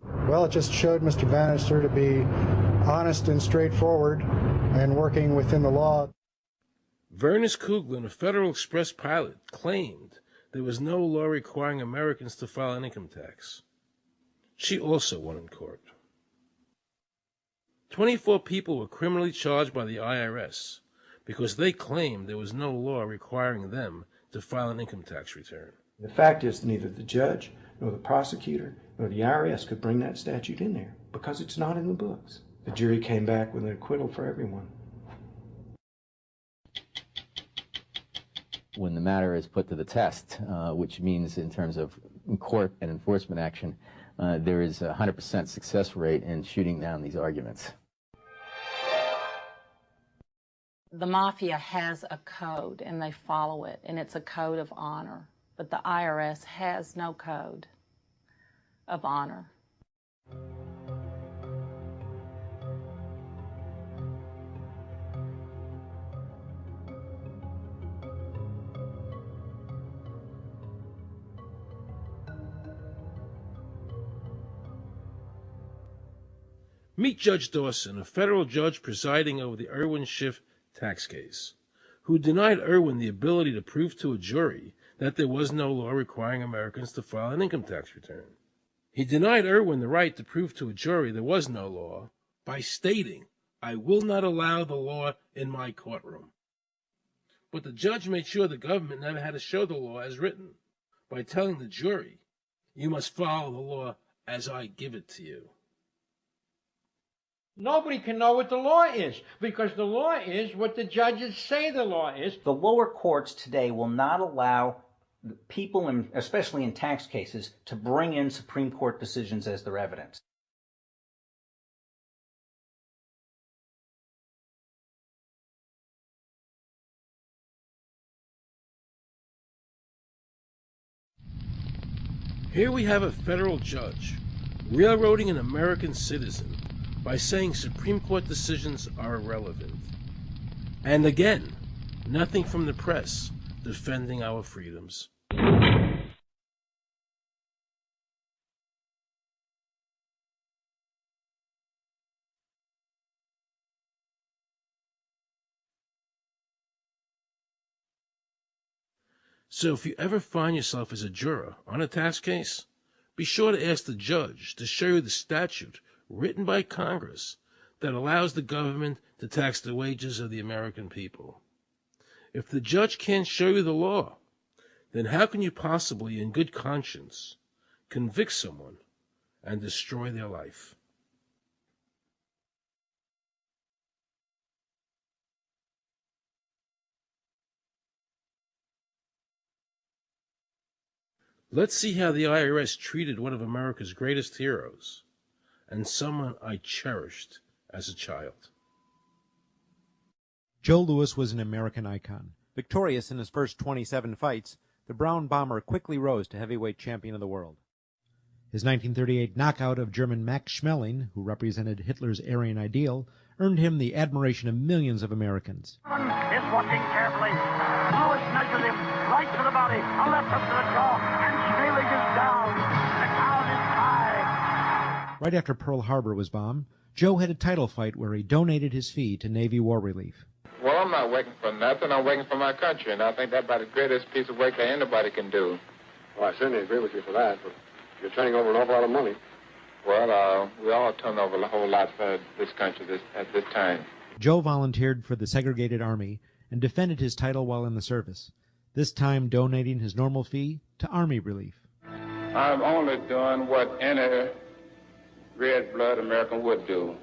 Well, it just showed Mr. Bannister to be honest and straightforward and working within the law. Vernice Kuglin, a Federal Express pilot, claimed there was no law requiring Americans to file an income tax. She also won in court. 24 people were criminally charged by the IRS because they claimed there was no law requiring them to file an income tax return. The fact is, neither the judge nor the prosecutor nor the IRS could bring that statute in there because it's not in the books. The jury came back with an acquittal for everyone. When the matter is put to the test, which means in terms of court and enforcement action, there is a 100% success rate in shooting down these arguments. The mafia has a code and they follow it, and it's a code of honor. But the IRS has no code of honor. Meet Judge Dawson, a federal judge presiding over the Irwin Schiff tax case, who denied Irwin the ability to prove to a jury that there was no law requiring Americans to file an income tax return. He denied Irwin the right to prove to a jury there was no law by stating, "I will not allow the law in my courtroom." But the judge made sure the government never had to show the law as written by telling the jury, "You must follow the law as I give it to you." Nobody can know what the law is, because the law is what the judges say the law is. The lower courts today will not allow people, especially in tax cases, to bring in Supreme Court decisions as their evidence. Here we have a federal judge railroading an American citizen by saying Supreme Court decisions are irrelevant. And again, nothing from the press defending our freedoms. So if you ever find yourself as a juror on a tax case, be sure to ask the judge to show you the statute written by Congress that allows the government to tax the wages of the American people. If the judge can't show you the law, then how can you possibly, in good conscience, convict someone and destroy their life? Let's see how the IRS treated one of America's greatest heroes, and someone I cherished as a child. Joe Louis was an American icon. Victorious in his first 27 fights, the Brown Bomber quickly rose to heavyweight champion of the world. His 1938 knockout of German Max Schmeling, who represented Hitler's Aryan ideal, earned him the admiration of millions of Americans. Is watching carefully. Louis measures him right to the body, a left hook to the jaw, and Schmeling is down. The count is high. Right after Pearl Harbor was bombed, Joe had a title fight where he donated his fee to Navy War Relief. Well, I'm not working for nothing. I'm working for my country, and I think that's about the greatest piece of work that anybody can do. Well, I certainly agree with you for that, but you're turning over an awful lot of money. Well, we all turn over a whole lot for this country at this time. Joe volunteered for the segregated army and defended his title while in the service, this time donating his normal fee to Army relief. I'm only doing what any red-blood American would do.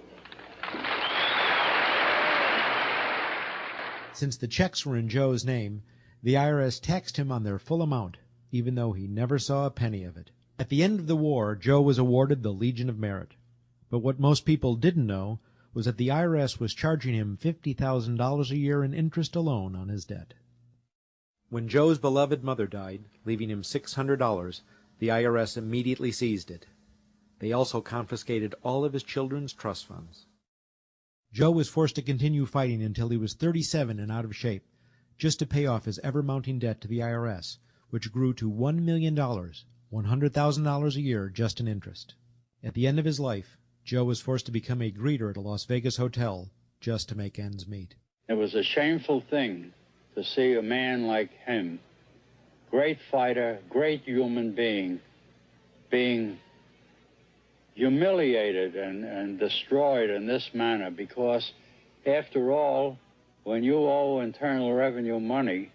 Since the checks were in Joe's name, the IRS taxed him on their full amount, even though he never saw a penny of it. At the end of the war, Joe was awarded the Legion of Merit. But what most people didn't know was that the IRS was charging him $50,000 a year in interest alone on his debt. When Joe's beloved mother died, leaving him $600, the IRS immediately seized it. They also confiscated all of his children's trust funds. Joe was forced to continue fighting until he was 37 and out of shape, just to pay off his ever-mounting debt to the IRS, which grew to $1 million, $100,000 a year just in interest. At the end of his life, Joe was forced to become a greeter at a Las Vegas hotel just to make ends meet. It was a shameful thing to see a man like him, great fighter, great human being humiliated and destroyed in this manner, because after all, when you owe Internal Revenue money,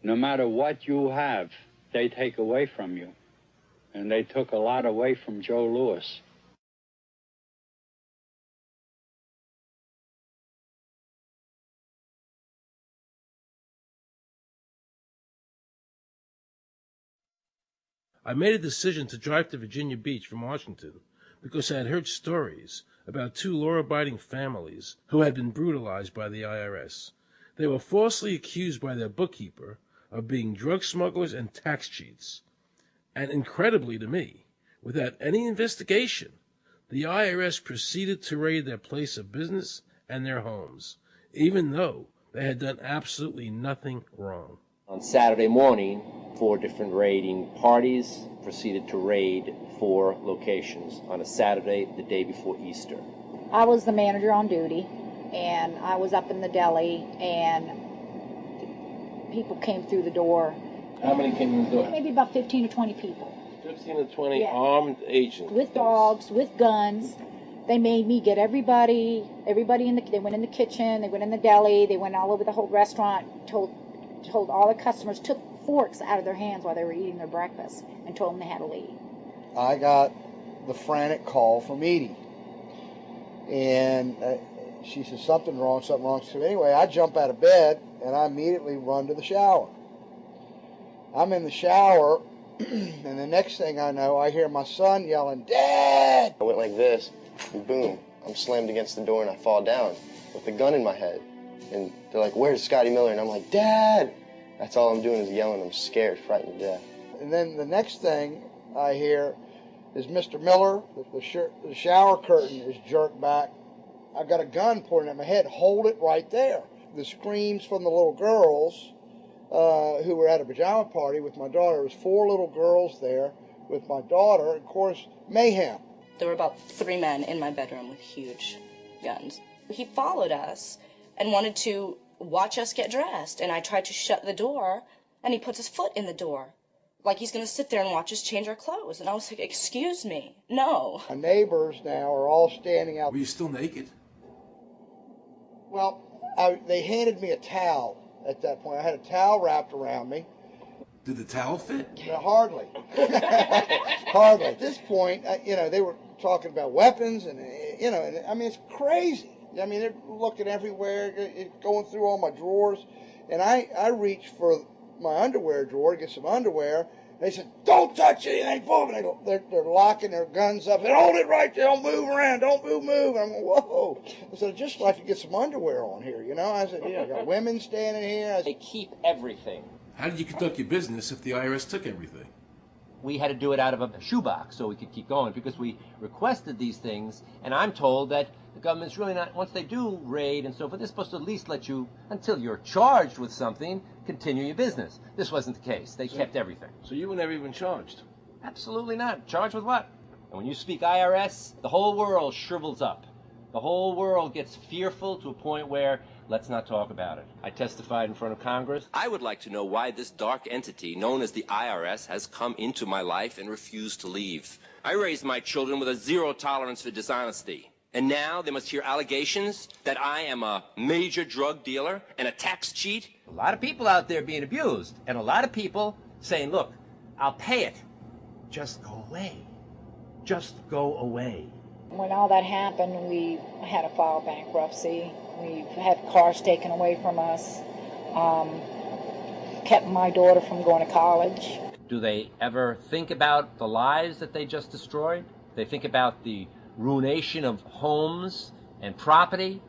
no matter what you have, they take away from you. And they took a lot away from Joe Louis. I made a decision to drive to Virginia Beach from Washington because I had heard stories about two law-abiding families who had been brutalized by the IRS. They were falsely accused by their bookkeeper of being drug smugglers and tax cheats. And incredibly to me, without any investigation, the IRS proceeded to raid their place of business and their homes, even though they had done absolutely nothing wrong. On Saturday morning, 4 different raiding parties proceeded to raid 4 locations on a Saturday, the day before Easter. I was the manager on duty, and I was up in the deli, and people came through the door. How many came in the door? Maybe about 15 or 20 people. 15 to 20 armed agents. With dogs, with guns. They made me get everybody they went in the kitchen, they went in the deli, they went all over the whole restaurant, told all the customers, took forks out of their hands while they were eating their breakfast and told them they had to leave. I got the frantic call from Edie. And she said, something wrong. So anyway, I jump out of bed and I immediately run to the shower. I'm in the shower, and the next thing I know, I hear my son yelling, "Dad!" I went like this, and boom, I'm slammed against the door and I fall down with a gun in my head. And they're like, "Where's Scotty Miller?" And I'm like, "Dad!" That's all I'm doing is yelling. I'm scared, frightened to death. And then the next thing I hear is Mr. Miller, the shower curtain is jerked back. I've got a gun pointing at my head. Hold it right there. The screams from the little girls who were at a pajama party with my daughter. There was 4 little girls there with my daughter. Of course, mayhem. There were about 3 men in my bedroom with huge guns. He followed us and wanted to watch us get dressed, and I tried to shut the door, and he puts his foot in the door, like he's going to sit there and watch us change our clothes. And I was like, "Excuse me, no." My neighbors now are all standing out. Were you still naked? Well, they handed me a towel at that point. I had a towel wrapped around me. Did the towel fit? No, hardly. Hardly. At this point, they were talking about weapons, and, it's crazy. I mean, they're looking everywhere, going through all my drawers. And I reached for my underwear drawer to get some underwear. They said, "Don't touch anything." Boom. They're locking their guns up. They hold it right there. Don't move around. Don't move. I'm going, whoa. I said, "I'd just like to get some underwear on here, I said, I got women standing here. They keep everything. How did you conduct your business if the IRS took everything? We had to do it out of a shoebox so we could keep going because we requested these things, and I'm told that the government's really not, once they do raid and so forth, they're supposed to at least let you, until you're charged with something, continue your business. This wasn't the case. They kept everything. So you were never even charged? Absolutely not. Charged with what? And when you speak IRS, the whole world shrivels up. The whole world gets fearful to a point where, let's not talk about it. I testified in front of Congress. I would like to know why this dark entity known as the IRS has come into my life and refused to leave. I raised my children with a zero tolerance for dishonesty. And now they must hear allegations that I am a major drug dealer and a tax cheat? A lot of people out there being abused, and a lot of people saying, look, I'll pay it. Just go away. Just go away. When all that happened, we had to file bankruptcy. We've had cars taken away from us, kept my daughter from going to college. Do they ever think about the lives that they just destroyed? They think about the ruination of homes and property?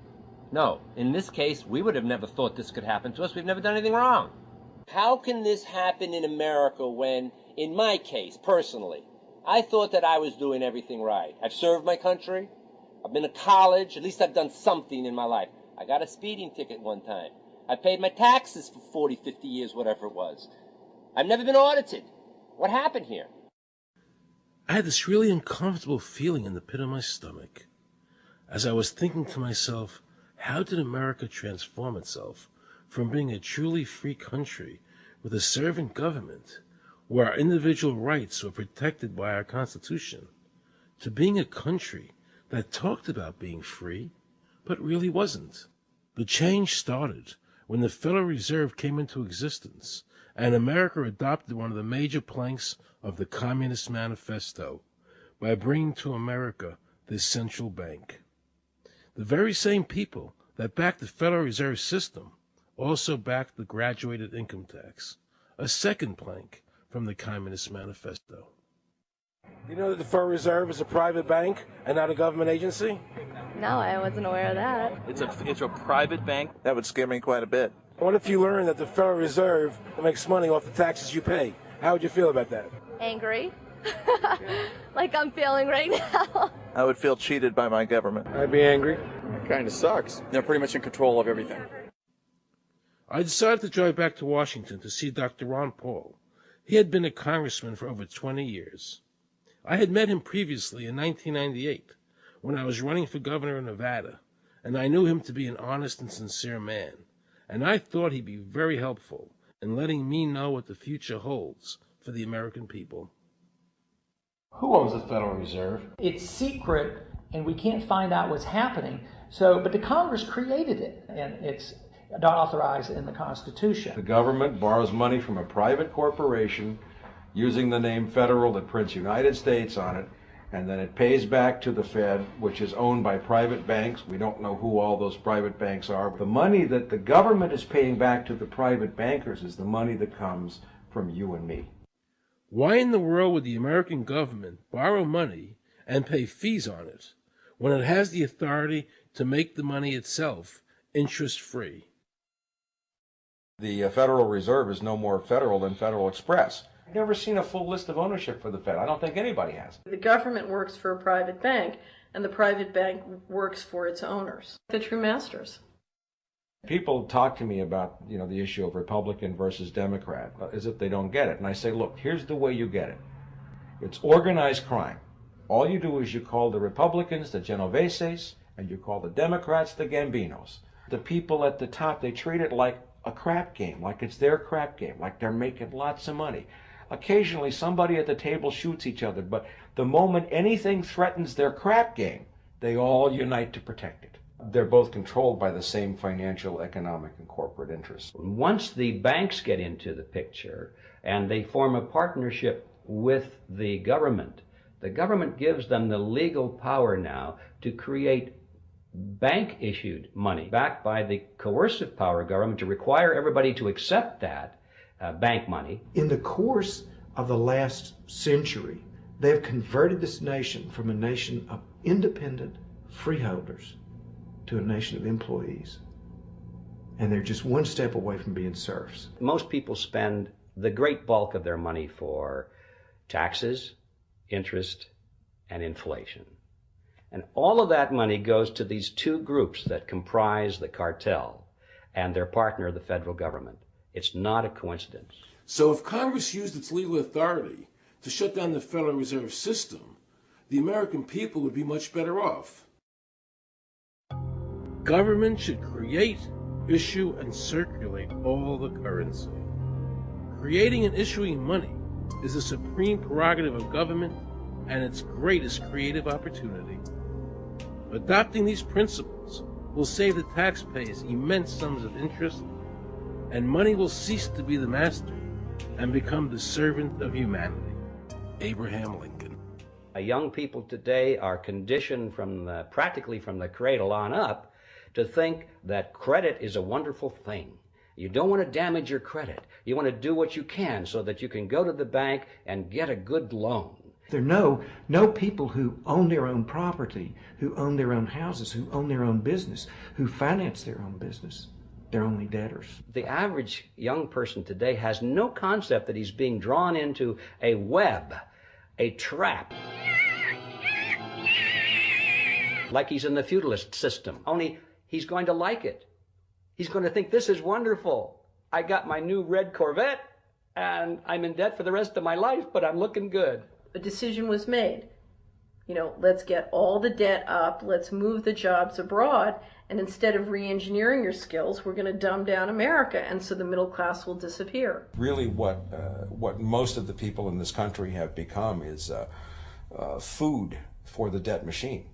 No. In this case, we would have never thought this could happen to us. We've never done anything wrong. How can this happen in America when, in my case, personally, I thought that I was doing everything right? I've served my country. I've been to college. At least I've done something in my life. I got a speeding ticket one time. I paid my taxes for 40, 50 years, whatever it was. I've never been audited. What happened here? I had this really uncomfortable feeling in the pit of my stomach as I was thinking to myself, how did America transform itself from being a truly free country with a servant government where our individual rights were protected by our Constitution to being a country that talked about being free but really wasn't? The change started when the Federal Reserve came into existence and America adopted one of the major planks of the Communist Manifesto by bringing to America this central bank. The very same people that backed the Federal Reserve System also backed the graduated income tax, a second plank from the Communist Manifesto. You know that the Federal Reserve is a private bank and not a government agency? No, I wasn't aware of that. It's a private bank? That would scare me quite a bit. What if you learned that the Federal Reserve makes money off the taxes you pay? How would you feel about that? Angry. Like I'm feeling right now. I would feel cheated by my government. I'd be angry. It kind of sucks. They're pretty much in control of everything. I decided to drive back to Washington to see Dr. Ron Paul. He had been a congressman for over 20 years. I had met him previously in 1998 when I was running for governor of Nevada, and I knew him to be an honest and sincere man, and I thought he'd be very helpful in letting me know what the future holds for the American people. Who owns the Federal Reserve? It's secret, and we can't find out what's happening. But the Congress created it, and it's not authorized in the Constitution. The government borrows money from a private corporation using the name Federal that prints United States on it, and then it pays back to the Fed, which is owned by private banks. We don't know who all those private banks are. The money that the government is paying back to the private bankers is the money that comes from you and me. Why in the world would the American government borrow money and pay fees on it when it has the authority to make the money itself interest-free? The Federal Reserve is no more federal than Federal Express. I've never seen a full list of ownership for the Fed. I don't think anybody has. The government works for a private bank, and the private bank works for its owners, the true masters. People talk to me about, the issue of Republican versus Democrat, as if they don't get it. And I say, look, here's the way you get it. It's organized crime. All you do is you call the Republicans the Genoveses, and you call the Democrats the Gambinos. The people at the top, they treat it like a crap game, like it's their crap game, like they're making lots of money. Occasionally, somebody at the table shoots each other, but the moment anything threatens their crap game, they all unite to protect it. They're both controlled by the same financial, economic, and corporate interests. Once the banks get into the picture and they form a partnership with the government gives them the legal power now to create bank-issued money backed by the coercive power of government to require everybody to accept that bank money. In the course of the last century, they have converted this nation from a nation of independent freeholders to a nation of employees. And they're just one step away from being serfs. Most people spend the great bulk of their money for taxes, interest, and inflation. And all of that money goes to these two groups that comprise the cartel and their partner, the federal government. It's not a coincidence. So if Congress used its legal authority to shut down the Federal Reserve System, the American people would be much better off. Government should create, issue, and circulate all the currency. Creating and issuing money is the supreme prerogative of government and its greatest creative opportunity. Adopting these principles will save the taxpayers immense sums of interest, and money will cease to be the master and become the servant of humanity. Abraham Lincoln. Young people today are conditioned practically from the cradle on up to think that credit is a wonderful thing. You don't want to damage your credit. You want to do what you can so that you can go to the bank and get a good loan. There are no people who own their own property, who own their own houses, who own their own business, who finance their own business. They're only debtors. The average young person today has no concept that he's being drawn into a web, a trap. Like he's in the feudalist system, only he's going to like it. He's going to think, this is wonderful. I got my new red Corvette, and I'm in debt for the rest of my life, but I'm looking good. A decision was made. Let's get all the debt up, let's move the jobs abroad, and instead of re-engineering your skills, we're going to dumb down America, and so the middle class will disappear. Really what most of the people in this country have become is food for the debt machine.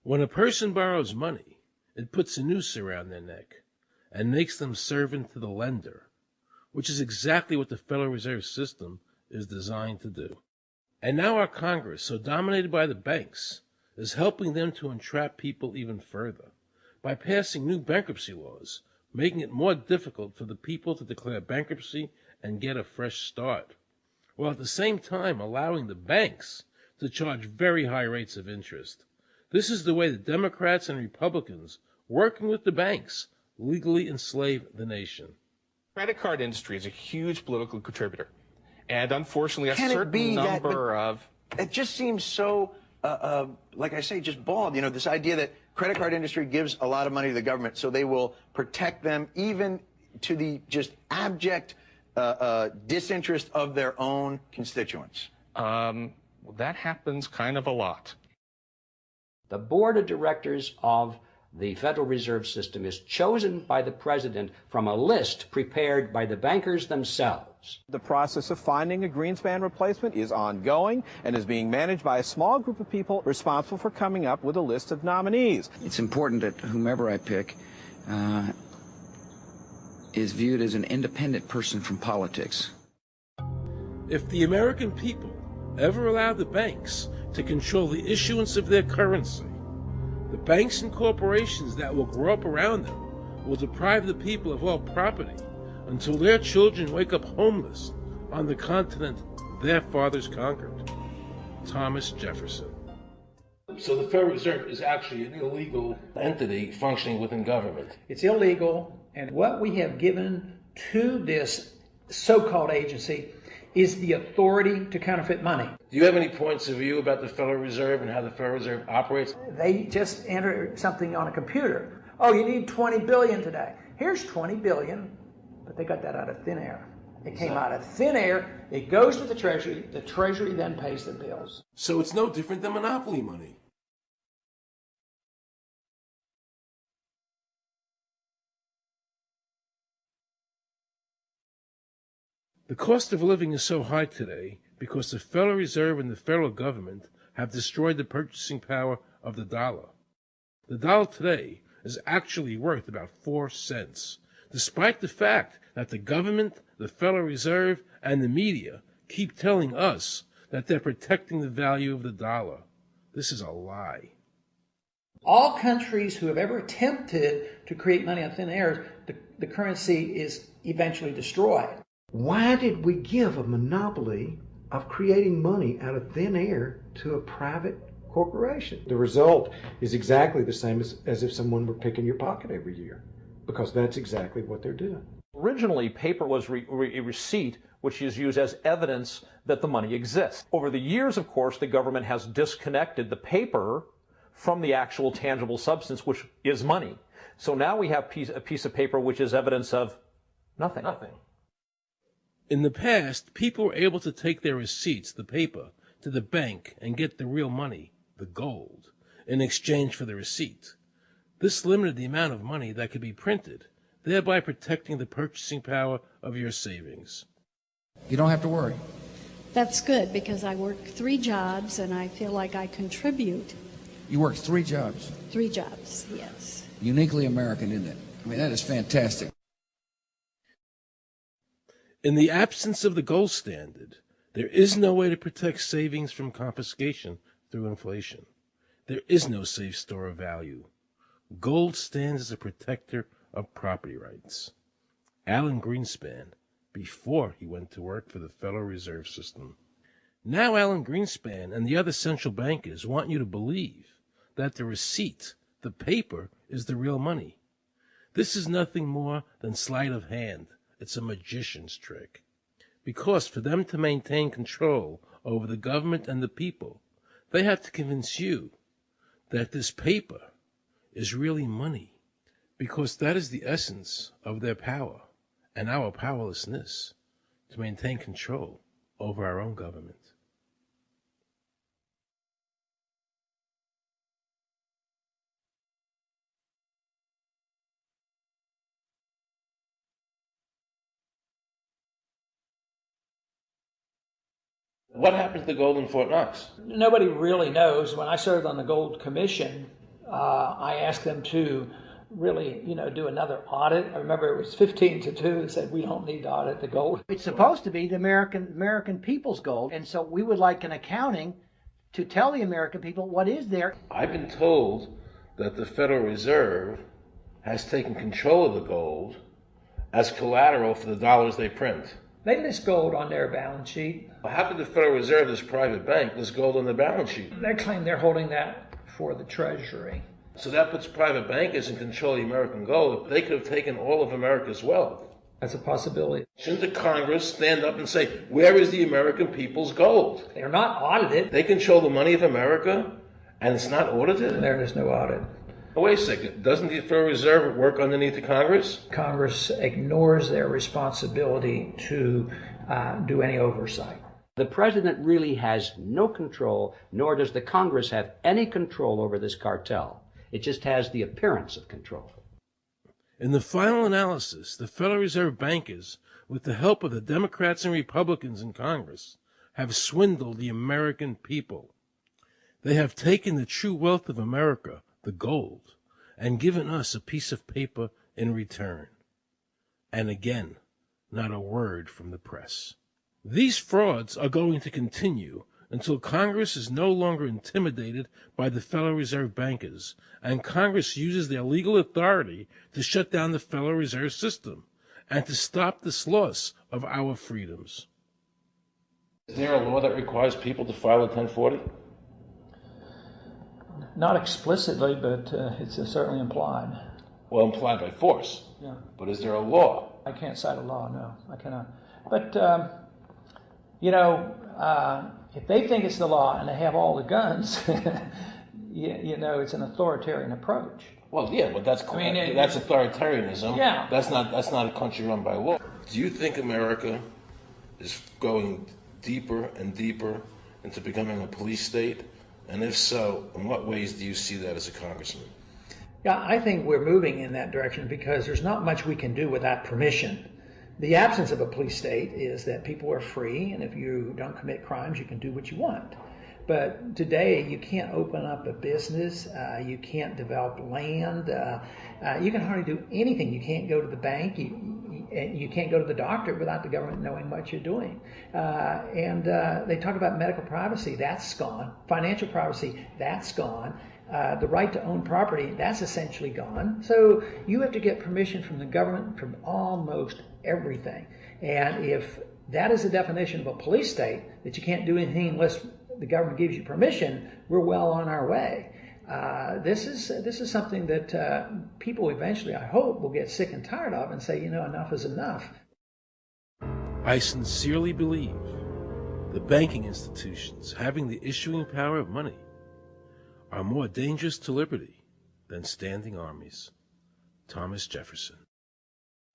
When a person borrows money, it puts a noose around their neck and makes them servant to the lender, which is exactly what the Federal Reserve System is designed to do. And now our Congress, so dominated by the banks, is helping them to entrap people even further by passing new bankruptcy laws, making it more difficult for the people to declare bankruptcy and get a fresh start, while at the same time allowing the banks to charge very high rates of interest. This is the way the Democrats and Republicans, working with the banks, legally enslave the nation. Credit card industry is a huge political contributor. And unfortunately, a certain number of... It just seems so, like I say, just bald. This idea that credit card industry gives a lot of money to the government so they will protect them even to the just abject disinterest of their own constituents. That happens kind of a lot. The board of directors of the Federal Reserve System is chosen by the president from a list prepared by the bankers themselves. The process of finding a Greenspan replacement is ongoing and is being managed by a small group of people responsible for coming up with a list of nominees. It's important that whomever I pick is viewed as an independent person from politics. If the American people ever allow the banks to control the issuance of their currency, the banks and corporations that will grow up around them will deprive the people of all property until their children wake up homeless on the continent their fathers conquered. Thomas Jefferson. So the Federal Reserve is actually an illegal entity functioning within government. It's illegal, and what we have given to this so-called agency is the authority to counterfeit money. Do you have any points of view about the Federal Reserve and how the Federal Reserve operates? They just enter something on a computer. Oh, you need 20 billion today. Here's 20 billion, but they got that out of thin air. It came out of thin air, it goes to the Treasury then pays the bills. So it's no different than monopoly money. The cost of living is so high today because the Federal Reserve and the federal government have destroyed the purchasing power of the dollar. The dollar today is actually worth about 4 cents, despite the fact that the government, the Federal Reserve, and the media keep telling us that they're protecting the value of the dollar. This is a lie. All countries who have ever attempted to create money on thin air, the currency is eventually destroyed. Why did we give a monopoly of creating money out of thin air to a private corporation? The result is exactly the same as if someone were picking your pocket every year, because that's exactly what they're doing. Originally, paper was a receipt which is used as evidence that the money exists. Over the years, of course, the government has disconnected the paper from the actual tangible substance, which is money. So now we have a piece of paper which is evidence of nothing. In the past, people were able to take their receipts, the paper, to the bank and get the real money, the gold, in exchange for the receipt. This limited the amount of money that could be printed, thereby protecting the purchasing power of your savings. You don't have to worry. That's good because I work 3 jobs and I feel like I contribute. You work 3 jobs. 3 jobs, yes. Uniquely American, isn't it? I mean, that is fantastic. In the absence of the gold standard, there is no way to protect savings from confiscation through inflation. There is no safe store of value. Gold stands as a protector of property rights. Alan Greenspan, before he went to work for the Federal Reserve System. Now Alan Greenspan and the other central bankers want you to believe that the receipt, the paper, is the real money. This is nothing more than sleight of hand. It's a magician's trick. Because for them to maintain control over the government and the people, they have to convince you that this paper is really money, because that is the essence of their power and our powerlessness to maintain control over our own government. What happened to the gold in Fort Knox? Nobody really knows. When I served on the Gold Commission, I asked them to really, do another audit. I remember it was 15-2. They said, we don't need to audit the gold. It's supposed to be the American people's gold, and so we would like an accounting to tell the American people what is there. I've been told that the Federal Reserve has taken control of the gold as collateral for the dollars they print. They list gold on their balance sheet. How could the Federal Reserve, this private bank, list gold on the balance sheet? They claim they're holding that for the Treasury. So that puts private bankers in control of the American gold. They could have taken all of America's wealth. That's a possibility. Shouldn't the Congress stand up and say, where is the American people's gold? They're not audited. They control the money of America, and it's not audited? There is no audit. Oh, wait a second. Doesn't the Federal Reserve work underneath the Congress? Congress ignores their responsibility to do any oversight. The president really has no control, nor does the Congress have any control over this cartel. It just has the appearance of control. In the final analysis, the Federal Reserve bankers, with the help of the Democrats and Republicans in Congress, have swindled the American people. They have taken the true wealth of America, the gold, and given us a piece of paper in return. And again, not a word from the press. These frauds are going to continue until Congress is no longer intimidated by the Federal Reserve bankers, and Congress uses their legal authority to shut down the Federal Reserve System and to stop this loss of our freedoms. Is there a law that requires people to file a 1040? Not explicitly, but it's certainly implied. Well, implied by force. Yeah. But is there a law? I can't cite a law, no. I cannot. But, if they think it's the law and they have all the guns, it's an authoritarian approach. Well, yeah, but that's authoritarianism. Yeah. That's not a country run by law. Do you think America is going deeper and deeper into becoming a police state? And if so, in what ways do you see that as a congressman? Yeah, I think we're moving in that direction because there's not much we can do without permission. The absence of a police state is that people are free, and if you don't commit crimes, you can do what you want. But today, you can't open up a business, you can't develop land, you can hardly do anything. You can't go to the bank, you can't go to the doctor without the government knowing what you're doing. And they talk about medical privacy, that's gone. Financial privacy, that's gone. The right to own property, that's essentially gone. So you have to get permission from the government from almost everything. And if that is the definition of a police state, that you can't do anything unless the government gives you permission, we're well on our way. This is something that people eventually, I hope, will get sick and tired of and say, enough is enough. I sincerely believe the banking institutions having the issuing power of money are more dangerous to liberty than standing armies. Thomas Jefferson.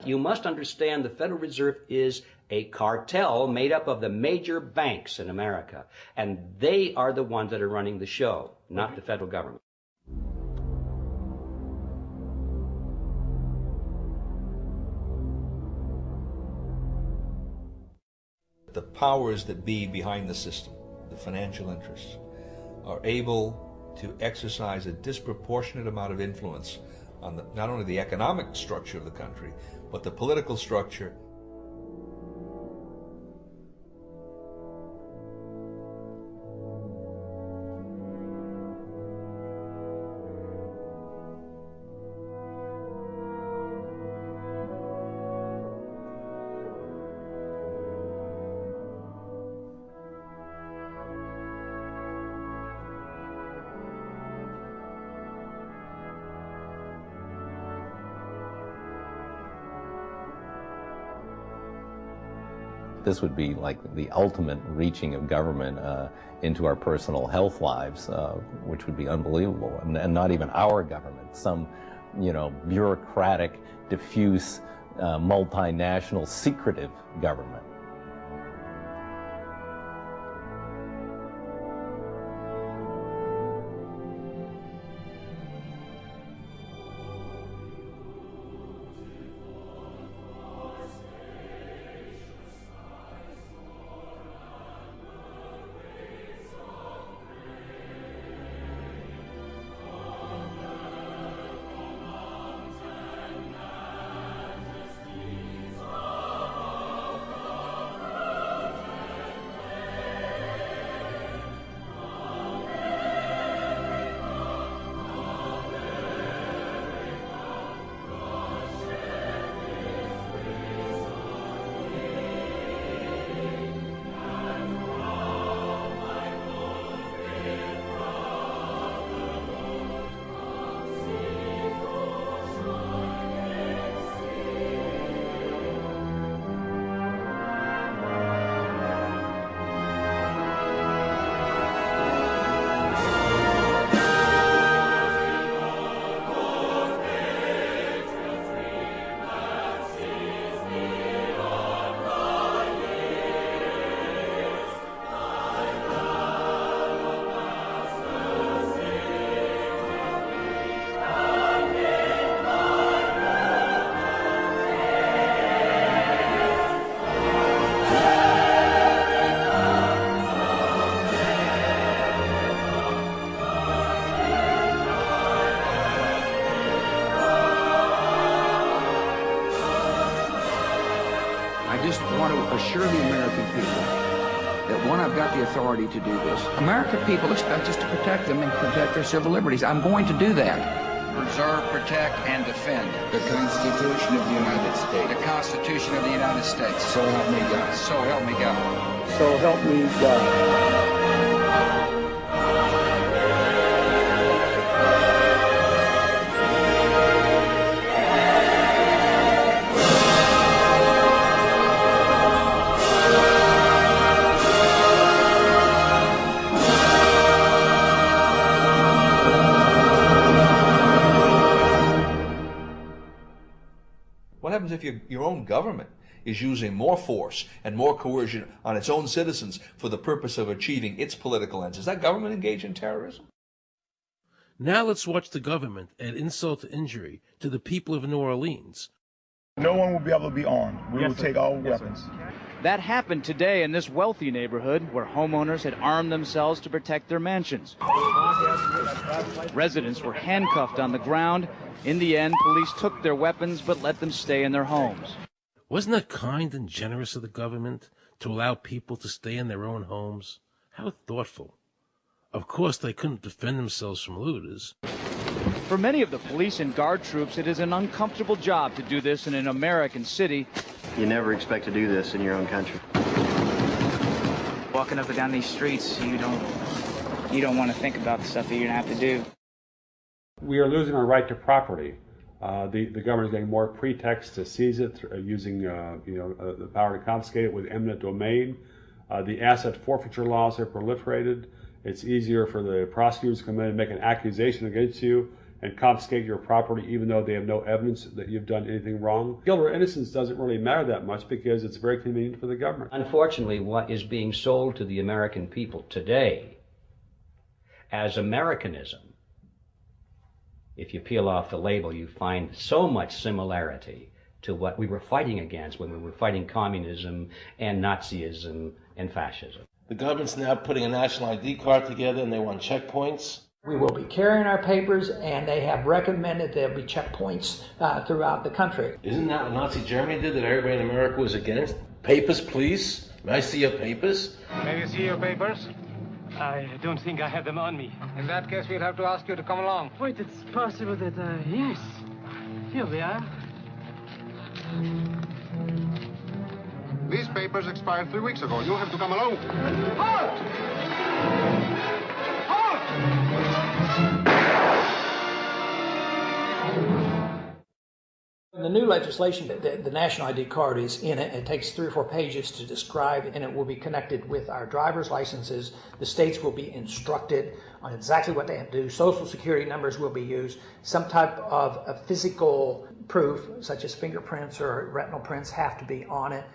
You must understand the Federal Reserve is a cartel made up of the major banks in America, and they are the ones that are running the show, not the federal government. The powers that be behind the system, the financial interests, are able to exercise a disproportionate amount of influence on not only the economic structure of the country, but the political structure. This would be like the ultimate reaching of government into our personal health lives, which would be unbelievable. And not even our government, some, bureaucratic, diffuse, multinational, secretive government. Assure the American people that, one, I've got the authority to do this. American people expect us to protect them and protect their civil liberties. I'm going to do that. Preserve, protect, and defend the Constitution of the United States. The Constitution of the United States. So help me God. So help me God. So help me God. What happens if your own government is using more force and more coercion on its own citizens for the purpose of achieving its political ends? Is that government engaged in terrorism? Now let's watch the government add insult to injury to the people of New Orleans. No one will be able to be armed. We will take all weapons. That happened today in this wealthy neighborhood where homeowners had armed themselves to protect their mansions. Residents were handcuffed on the ground. In the end, police took their weapons but let them stay in their homes. Wasn't that kind and generous of the government to allow people to stay in their own homes? How thoughtful. Of course, they couldn't defend themselves from looters. For many of the police and guard troops, it is an uncomfortable job to do this in an American city. You never expect to do this in your own country. Walking up and down these streets, you don't want to think about the stuff that you're going to have to do. We are losing our right to property. The government is getting more pretexts to seize it, using the power to confiscate it with eminent domain. The asset forfeiture laws have proliferated. It's easier for the prosecutors to come in and make an accusation against you and confiscate your property even though they have no evidence that you've done anything wrong. Guilt or innocence doesn't really matter that much because it's very convenient for the government. Unfortunately, what is being sold to the American people today as Americanism, if you peel off the label, you find so much similarity to what we were fighting against when we were fighting communism and Nazism and fascism. The government's now putting a national ID card together and they want checkpoints. We will be carrying our papers, and they have recommended there'll be checkpoints throughout the country. Isn't that what Nazi Germany did that everybody in America was against? Papers, please. May I see your papers? May we see your papers? I don't think I have them on me. In that case, we'll have to ask you to come along. Wait, it's possible that, yes. Here we are. These papers expired 3 weeks ago. You'll have to come along. Halt! The new legislation, the national ID card is in it. It takes 3 or 4 pages to describe, and it will be connected with our driver's licenses. The states will be instructed on exactly what they have to do. Social security numbers will be used. Some type of a physical proof, such as fingerprints or retinal prints, have to be on it.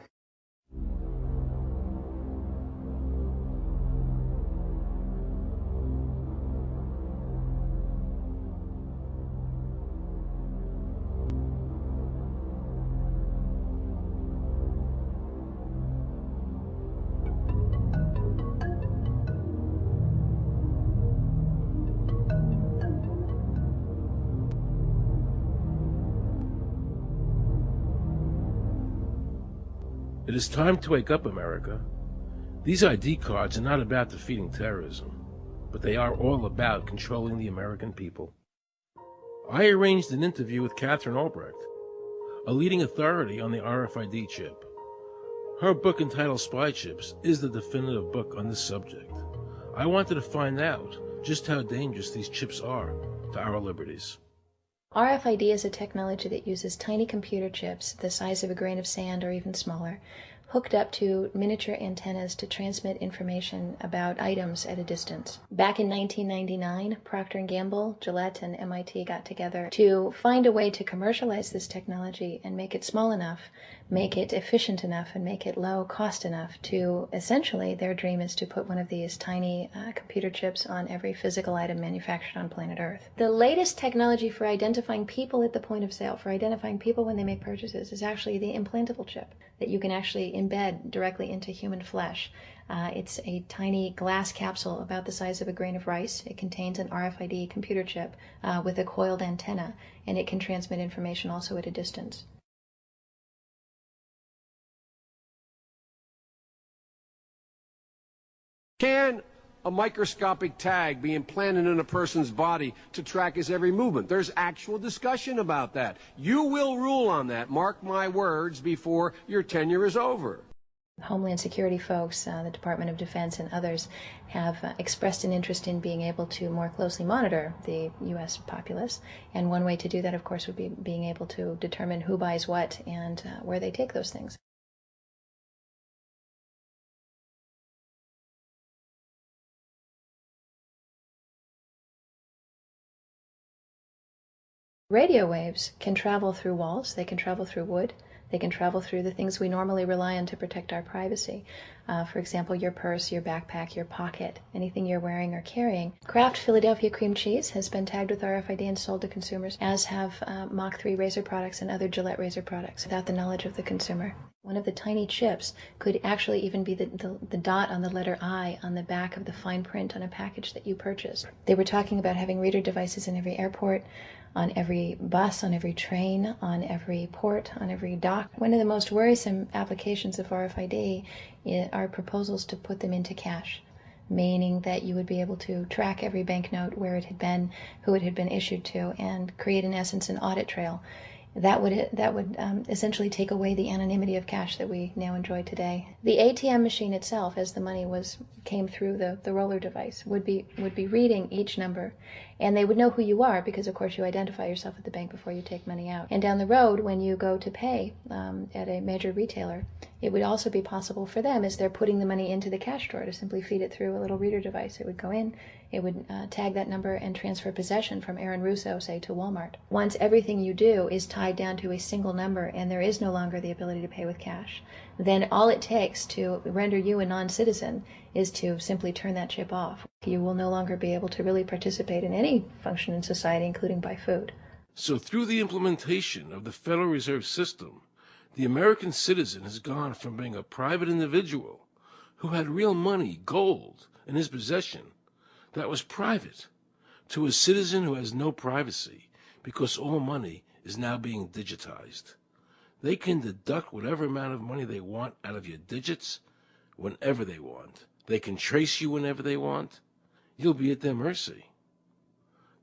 It is time to wake up, America. These ID cards are not about defeating terrorism, but they are all about controlling the American people. I arranged an interview with Catherine Albrecht, a leading authority on the RFID chip. Her book entitled Spy Chips is the definitive book on this subject. I wanted to find out just how dangerous these chips are to our liberties. RFID is a technology that uses tiny computer chips the size of a grain of sand or even smaller, hooked up to miniature antennas to transmit information about items at a distance. Back in 1999, Procter & Gamble, Gillette, and MIT got together to find a way to commercialize this technology and make it small enough, make it efficient enough, and make it low cost enough to, essentially, their dream is to put one of these tiny computer chips on every physical item manufactured on planet Earth. The latest technology for identifying people at the point of sale, for identifying people when they make purchases, is actually the implantable chip that you can actually embed directly into human flesh. It's a tiny glass capsule about the size of a grain of rice. It contains an RFID computer chip with a coiled antenna, and it can transmit information also at a distance. Can a microscopic tag be implanted in a person's body to track his every movement? There's actual discussion about that. You will rule on that, mark my words, before your tenure is over. Homeland Security folks, the Department of Defense, and others have expressed an interest in being able to more closely monitor the U.S. populace. And one way to do that, of course, would be being able to determine who buys what and where they take those things. Radio waves can travel through walls, they can travel through wood, they can travel through the things we normally rely on to protect our privacy. For example, your purse, your backpack, your pocket, anything you're wearing or carrying. Kraft Philadelphia cream cheese has been tagged with RFID and sold to consumers, as have Mach 3 razor products and other Gillette razor products, without the knowledge of the consumer. One of the tiny chips could actually even be the dot on the letter I on the back of the fine print on a package that you purchase. They were talking about having reader devices in every airport, on every bus, on every train, on every port, on every dock. One of the most worrisome applications of RFID are proposals to put them into cash, meaning that you would be able to track every banknote, where it had been, who it had been issued to, and create, in essence, an audit trail. That would essentially take away the anonymity of cash that we now enjoy today. The ATM machine itself, as the money came through the roller device, would be reading each number, and they would know who you are because, of course, you identify yourself at the bank before you take money out. And down the road, when you go to pay at a major retailer, it would also be possible for them, as they're putting the money into the cash drawer, to simply feed it through a little reader device. It would go in, it would tag that number and transfer possession from Aaron Russo, say, to Walmart. Once everything you do is tied down to a single number and there is no longer the ability to pay with cash, then all it takes to render you a non-citizen is to simply turn that chip off. You will no longer be able to really participate in any function in society, including buy food. So through the implementation of the Federal Reserve System, the American citizen has gone from being a private individual who had real money, gold, in his possession that was private, to a citizen who has no privacy because all money is now being digitized. They can deduct whatever amount of money they want out of your digits whenever they want. They can trace you whenever they want. You'll be at their mercy.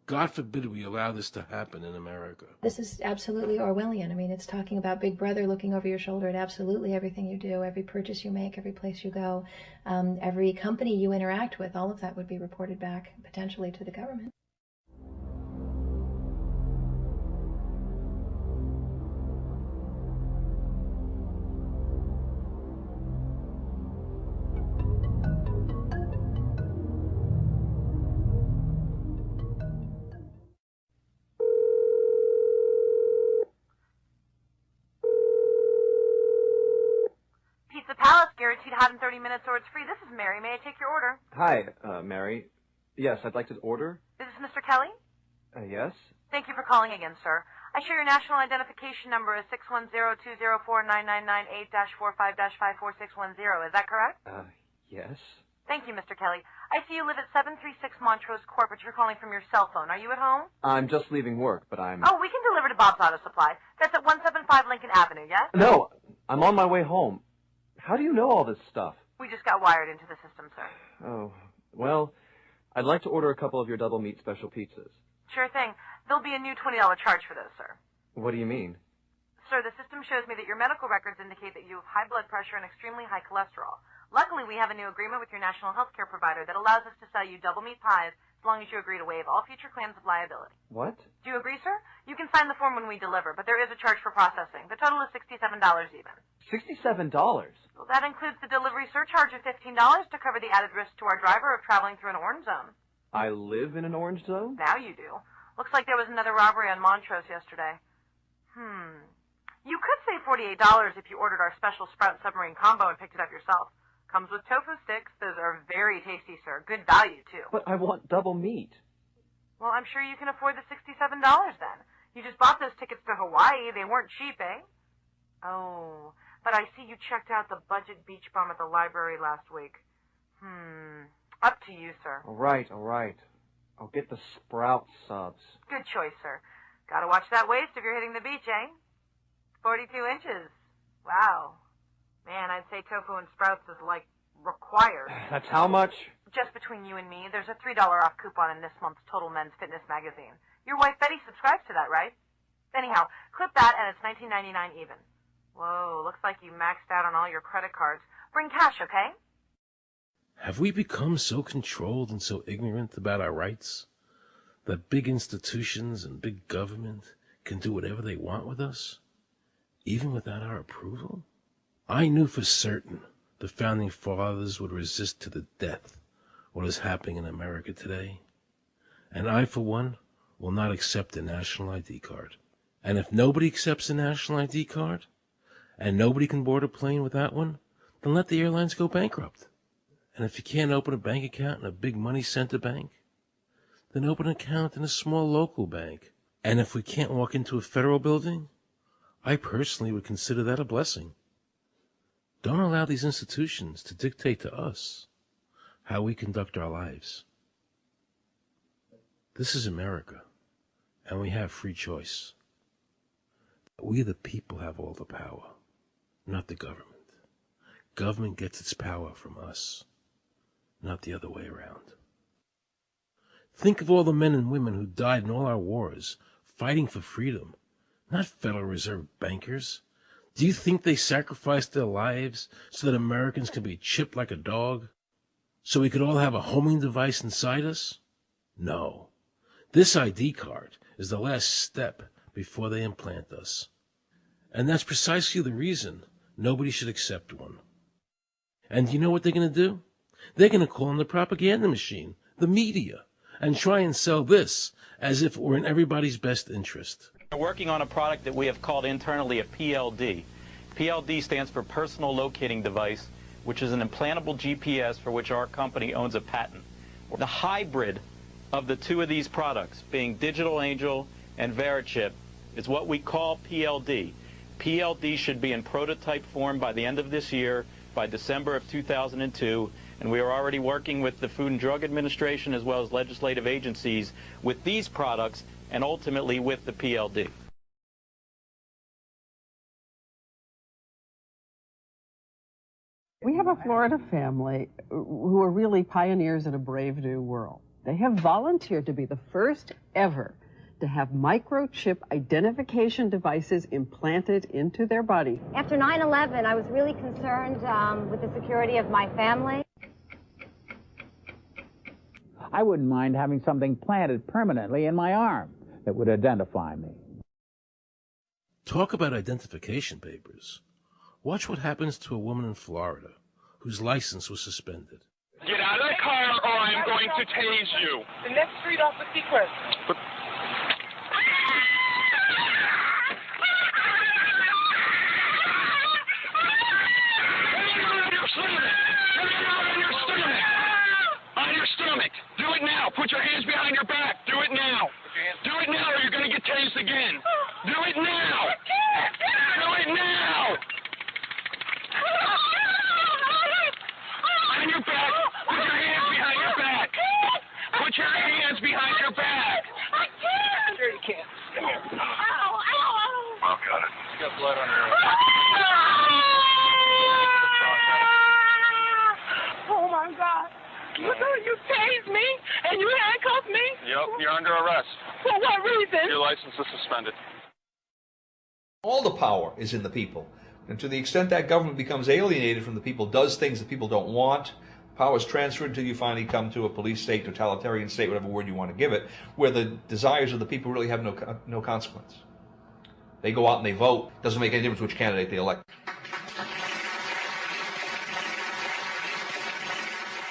God forbid we allow this to happen in America. This is absolutely Orwellian. I mean, it's talking about Big Brother looking over your shoulder at absolutely everything you do, every purchase you make, every place you go, every company you interact with. All of that would be reported back potentially to the government. Guaranteed hot in 30 minutes or it's free. This is Mary. May I take your order? Hi, Mary. Yes, I'd like to order. Is this Mr. Kelly? Yes. Thank you for calling again, sir. I show your national identification number is 610-204-999-8-45-54610. Is that correct? Yes. Thank you, Mr. Kelly. I see you live at 736 Montrose Court, but you're calling from your cell phone. Are you at home? I'm just leaving work, but I'm... Oh, we can deliver to Bob's Auto Supply. That's at 175 Lincoln Avenue, yes? No, I'm on my way home. How do you know all this stuff? We just got wired into the system, sir. Oh, well, I'd like to order a couple of your double meat special pizzas. Sure thing. There'll be a new $20 charge for those, sir. What do you mean? Sir, the system shows me that your medical records indicate that you have high blood pressure and extremely high cholesterol. Luckily, we have a new agreement with your national health care provider that allows us to sell you double meat pies as long as you agree to waive all future claims of liability. What? Do you agree, sir? You can sign the form when we deliver, but there is a charge for processing. The total is $67 even. $67? Well, that includes the delivery surcharge of $15 to cover the added risk to our driver of traveling through an orange zone. I live in an orange zone? Now you do. Looks like there was another robbery on Montrose yesterday. You could save $48 if you ordered our special Sprout Submarine Combo and picked it up yourself. Comes with tofu sticks. Those are very tasty, sir. Good value, too. But I want double meat. Well, I'm sure you can afford the $67 then. You just bought those tickets to Hawaii. They weren't cheap, eh? Oh, but I see you checked out the budget beach bum at the library last week. Up to you, sir. All right. I'll get the Sprout subs. Good choice, sir. Gotta watch that waist if you're hitting the beach, eh? 42 inches. Wow. Man, I'd say tofu and Sprouts is, like, required. That's how much? Just between you and me, there's a $3 off coupon in this month's Total Men's Fitness magazine. Your wife Betty subscribes to that, right? Anyhow, clip that and it's $19.99 even. Whoa, looks like you maxed out on all your credit cards. Bring cash, okay? Have we become so controlled and so ignorant about our rights that big institutions and big government can do whatever they want with us, even without our approval? I knew for certain the Founding Fathers would resist to the death what is happening in America today. And I, for one, will not accept a national ID card. And if nobody accepts a national ID card, and nobody can board a plane without one, then let the airlines go bankrupt. And if you can't open a bank account in a big money center bank, then open an account in a small local bank. And if we can't walk into a federal building, I personally would consider that a blessing. Don't allow these institutions to dictate to us how we conduct our lives. This is America, and we have free choice. We the people have all the power, not the government. Government gets its power from us, not the other way around. Think of all the men and women who died in all our wars, fighting for freedom, not Federal Reserve bankers. Do you think they sacrificed their lives so that Americans could be chipped like a dog? So we could all have a homing device inside us? No. This ID card is the last step before they implant us. And that's precisely the reason nobody should accept one. And do you know what they're going to do? They're going to call on the propaganda machine, the media, and try and sell this as if it were in everybody's best interest. We're working on a product that we have called internally a PLD. PLD stands for Personal Locating Device, which is an implantable GPS for which our company owns a patent. The hybrid of the two of these products, being Digital Angel and Verichip is what we call PLD. PLD should be in prototype form by the end of this year, by December of 2002, and we are already working with the Food and Drug Administration as well as legislative agencies with these products and ultimately with the PLD. We have a Florida family who are really pioneers in a brave new world. They have volunteered to be the first ever to have microchip identification devices implanted into their body. After 9/11, I was really concerned with the security of my family. I wouldn't mind having something planted permanently in my arm that would identify me. Talk about identification papers. Watch what happens to a woman in Florida whose license was suspended. Get out of the car or I'm going to tase you. The next street off of Seacrest. But on your stomach. Do it now. Put your hands behind your back. Do it now. Do it now or you're going to get tased again. Do it now. Do it now. On your back. Put your hands behind your back. Put your hands behind your back. I can't. Sure you can. Come here. Ow, ow, ow. Oh, got it. You got blood on her. Oh, my God. You tased me and you handcuffed me? Yep, you're under arrest. For what reason? Your license is suspended. All the power is in the people. And to the extent that government becomes alienated from the people, does things that people don't want, power is transferred until you finally come to a police state, totalitarian state, whatever word you want to give it, where the desires of the people really have no consequence. They go out and they vote. Doesn't make any difference which candidate they elect.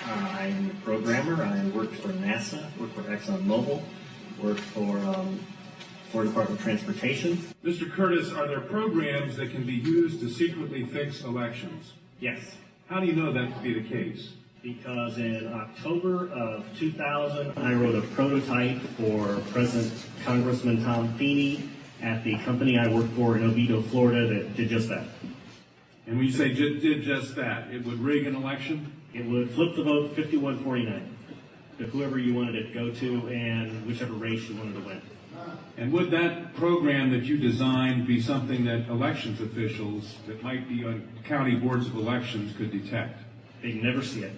I'm a programmer. I worked for NASA, worked for ExxonMobil, worked for Department of Transportation. Mr. Curtis, are there programs that can be used to secretly fix elections? Yes. How do you know that to be the case? Because in October of 2000, I wrote a prototype for President Congressman Tom Feeney at the company I worked for in Oviedo, Florida, that did just that. And when you say did just that, it would rig an election? It would flip the vote 51-49 to whoever you wanted it to go to and whichever race you wanted to win. And would that program that you designed be something that elections officials that might be on county boards of elections could detect? They'd never see it.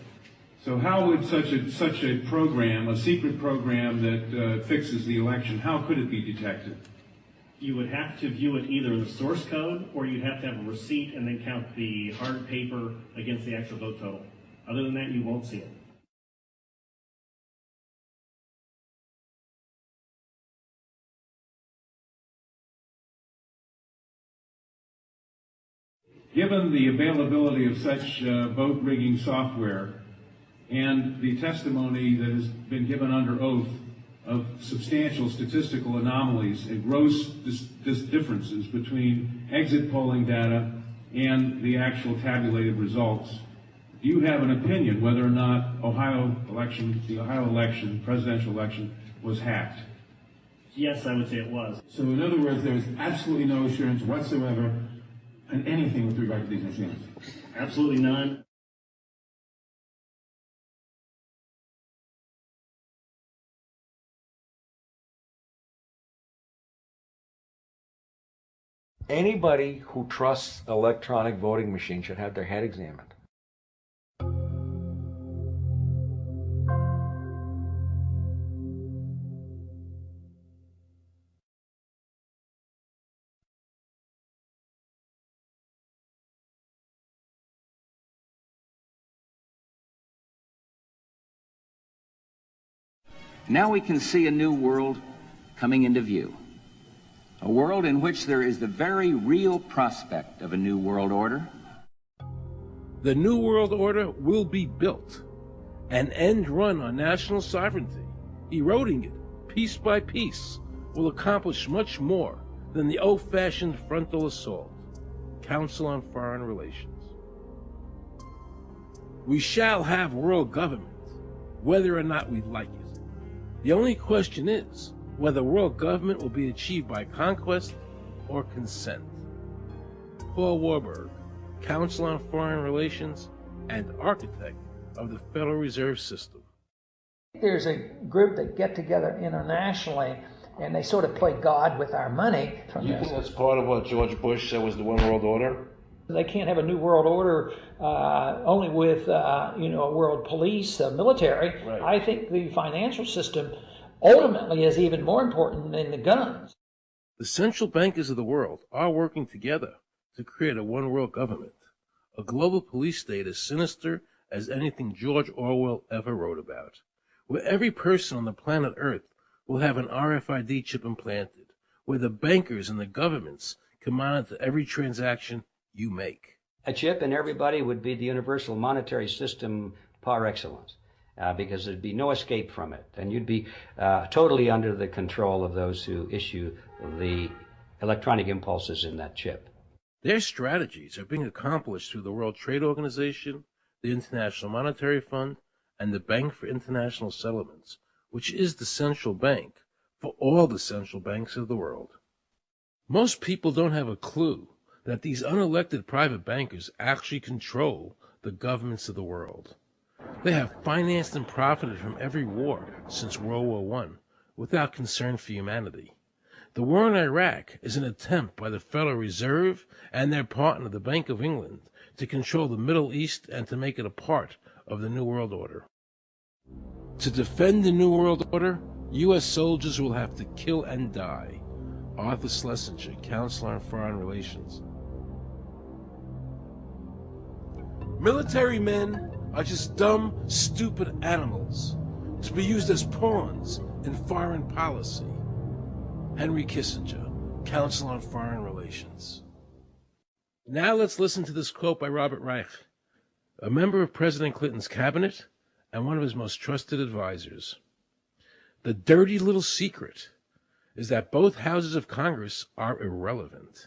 So how would such a program, a secret program that fixes the election, how could it be detected? You would have to view it either in the source code or you'd have to have a receipt and then count the hard paper against the actual vote total. Other than that, you won't see it. Given the availability of such vote rigging software and the testimony that has been given under oath of substantial statistical anomalies and gross differences between exit polling data and the actual tabulated results, do you have an opinion whether or not the Ohio election, presidential election, was hacked? Yes, I would say it was. So in other words, there is absolutely no assurance whatsoever in anything with regard to these machines? Absolutely none. Anybody who trusts electronic voting machines should have their head examined. Now we can see a new world coming into view. A world in which there is the very real prospect of a new world order. The New World Order will be built, an end run on national sovereignty, eroding it piece by piece, will accomplish much more than the old-fashioned frontal assault, Council on Foreign Relations. We shall have world government, whether or not we like it. The only question is, whether world government will be achieved by conquest or consent. Paul Warburg, Counsel on Foreign Relations and architect of the Federal Reserve System. There's a group that get together internationally and they sort of play God with our money. You think that's part of what George Bush said was the one world order? They can't have a new world order only with a world police, military. Right. I think the financial system ultimately is even more important than the guns. The central bankers of the world are working together to create a one world government, a global police state as sinister as anything George Orwell ever wrote about, where every person on the planet Earth will have an RFID chip implanted, where the bankers and the governments can monitor every transaction you make. A chip in everybody would be the universal monetary system par excellence, because there'd be no escape from it, and you'd be totally under the control of those who issue the electronic impulses in that chip. Their strategies are being accomplished through the World Trade Organization, the International Monetary Fund, and the Bank for International Settlements, which is the central bank for all the central banks of the world. Most people don't have a clue that these unelected private bankers actually control the governments of the world. They have financed and profited from every war since World War I without concern for humanity. The war in Iraq is an attempt by the Federal Reserve and their partner, the Bank of England, to control the Middle East and to make it a part of the New World Order. To defend the New World Order, U.S. soldiers will have to kill and die. Arthur Schlesinger, Counselor on Foreign Relations. Military men are just dumb, stupid animals to be used as pawns in foreign policy. Henry Kissinger, Counsel on Foreign Relations. Now let's listen to this quote by Robert Reich, a member of President Clinton's cabinet and one of his most trusted advisors. The dirty little secret is that both houses of Congress are irrelevant.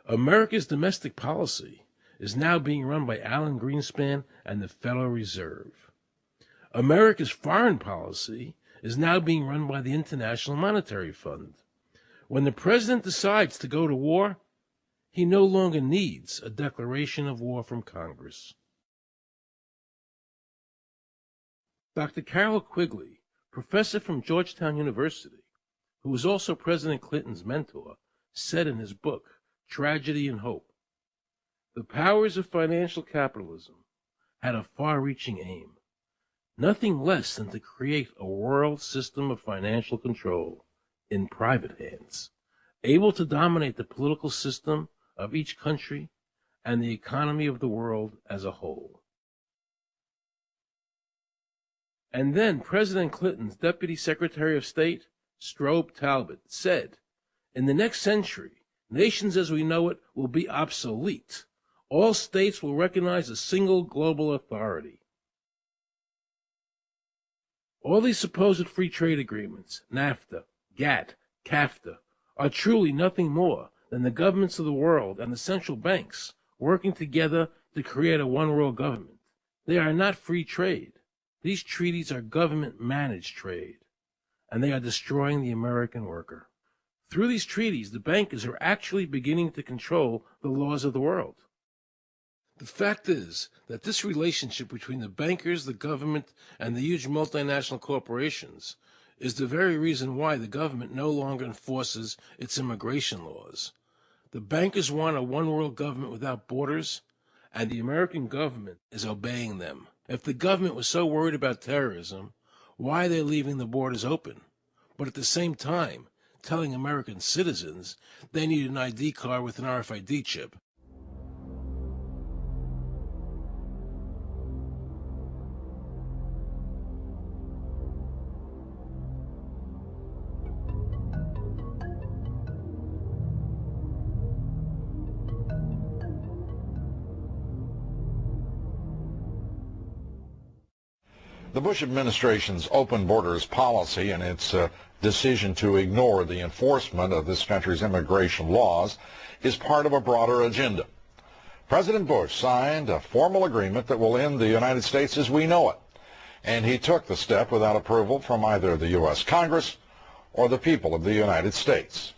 America's domestic policy is now being run by Alan Greenspan and the Federal Reserve. America's foreign policy is now being run by the International Monetary Fund. When the president decides to go to war, he no longer needs a declaration of war from Congress. Dr. Carol Quigley, professor from Georgetown University, who was also President Clinton's mentor, said in his book, Tragedy and Hope, the powers of financial capitalism had a far-reaching aim, nothing less than to create a world system of financial control in private hands, able to dominate the political system of each country and the economy of the world as a whole. And then President Clinton's Deputy Secretary of State, Strobe Talbot, said, in the next century, nations as we know it will be obsolete. All states will recognize a single global authority. All these supposed free trade agreements, NAFTA, GATT, CAFTA, are truly nothing more than the governments of the world and the central banks working together to create a one-world government. They are not free trade. These treaties are government-managed trade, and they are destroying the American worker. Through these treaties, the bankers are actually beginning to control the laws of the world. The fact is that this relationship between the bankers, the government, and the huge multinational corporations is the very reason why the government no longer enforces its immigration laws. The bankers want a one-world government without borders, and the American government is obeying them. If the government was so worried about terrorism, why are they leaving the borders open, but at the same time telling American citizens they need an ID card with an RFID chip? The Bush administration's open borders policy and its decision to ignore the enforcement of this country's immigration laws is part of a broader agenda. President Bush signed a formal agreement that will end the United States as we know it, and he took the step without approval from either the U.S. Congress or the people of the United States?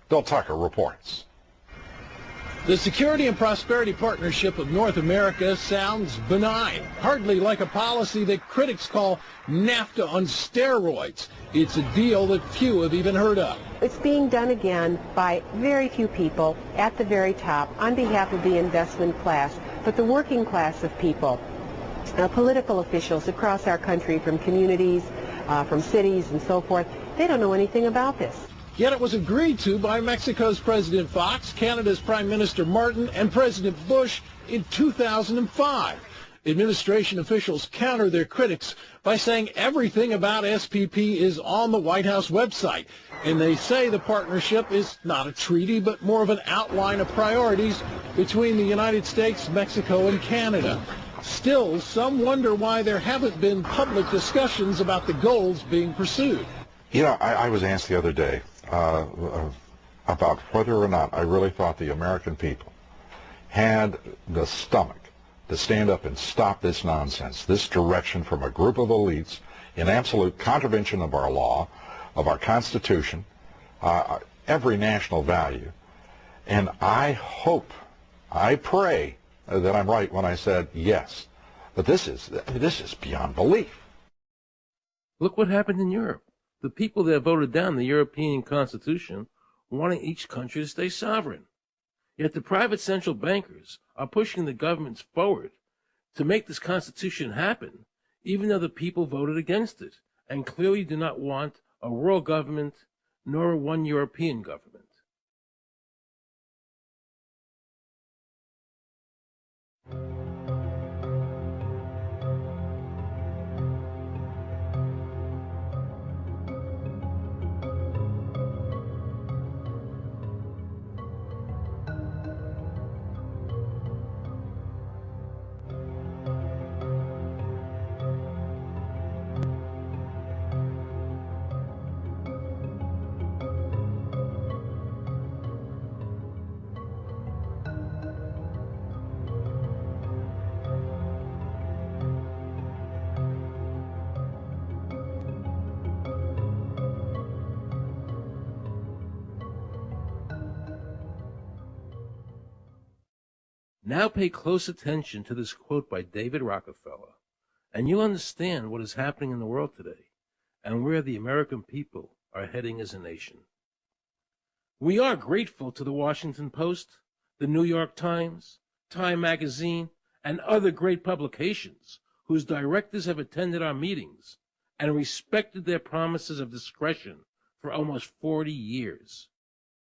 Bill Tucker reports. The Security and Prosperity Partnership of North America sounds benign, hardly like a policy that critics call NAFTA on steroids. It's a deal that few have even heard of. It's being done again by very few people at the very top on behalf of the investment class, but the working class of people, political officials across our country, from communities, from cities and so forth, they don't know anything about this. Yet it was agreed to by Mexico's President Fox, Canada's Prime Minister Martin, and President Bush in 2005. Administration officials counter their critics by saying everything about SPP is on the White House website. And they say the partnership is not a treaty, but more of an outline of priorities between the United States, Mexico, and Canada. Still, some wonder why there haven't been public discussions about the goals being pursued. You know, I was asked the other day about whether or not I really thought the American people had the stomach to stand up and stop this nonsense, this direction from a group of elites in absolute contravention of our law, of our Constitution, every national value. And I hope, I pray that I'm right when I said yes. But this is beyond belief. Look what happened in Europe. The people that voted down the European Constitution wanting each country to stay sovereign. Yet the private central bankers are pushing the governments forward to make this Constitution happen, even though the people voted against it and clearly do not want a world government nor a one European government. Now pay close attention to this quote by David Rockefeller, and you'll understand what is happening in the world today and where the American people are heading as a nation. We are grateful to the Washington Post, the New York Times, Time Magazine, and other great publications whose directors have attended our meetings and respected their promises of discretion for almost 40 years.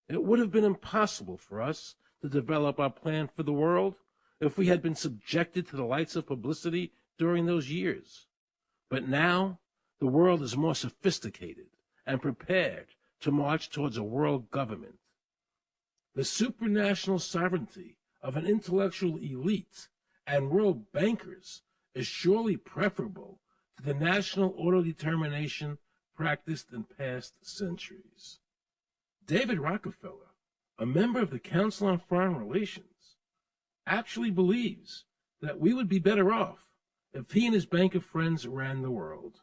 It would have been impossible for us to develop our plan for the world if we had been subjected to the lights of publicity during those years. But now, the world is more sophisticated and prepared to march towards a world government. The supranational sovereignty of an intellectual elite and world bankers is surely preferable to the national autodetermination practiced in past centuries. David Rockefeller, a member of the Council on Foreign Relations, actually believes that we would be better off if he and his bank of friends ran the world.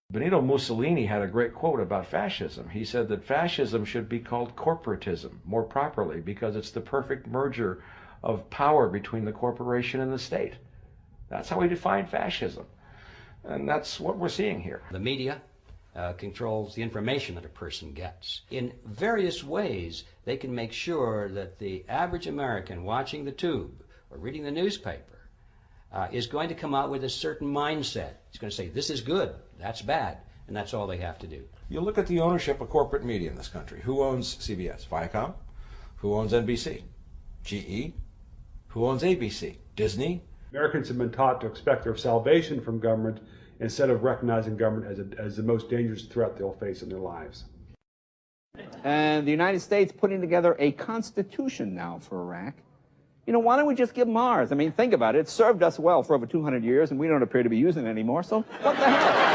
Benito Mussolini had a great quote about fascism. He said that fascism should be called corporatism more properly because it's the perfect merger of power between the corporation and the state. That's how we define fascism. And that's what we're seeing here. The media controls the information that a person gets. In various ways, they can make sure that the average American watching the tube or reading the newspaper is going to come out with a certain mindset. He's going to say, this is good, that's bad, and that's all they have to do. You look at the ownership of corporate media in this country. Who owns CBS? Viacom? Who owns NBC? GE? Who owns ABC? Disney? Americans have been taught to expect their salvation from government instead of recognizing government as the most dangerous threat they'll face in their lives. And the United States putting together a constitution now for Iraq. You know, why don't we just give them ours? I mean, think about it. It served us well for over 200 years, and we don't appear to be using it anymore, so what the hell?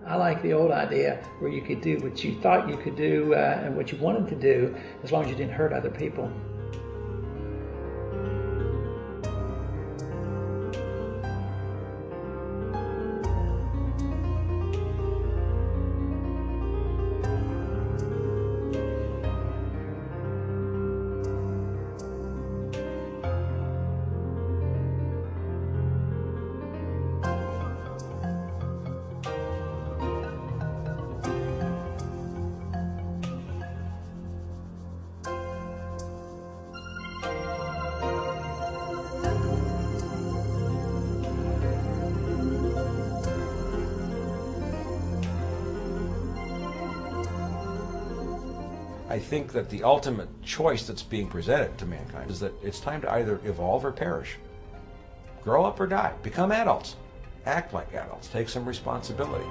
I like the old idea where you could do what you thought you could do and what you wanted to do as long as you didn't hurt other people. I think that the ultimate choice that's being presented to mankind is that it's time to either evolve or perish. Grow up or die. Become adults. Act like adults. Take some responsibility.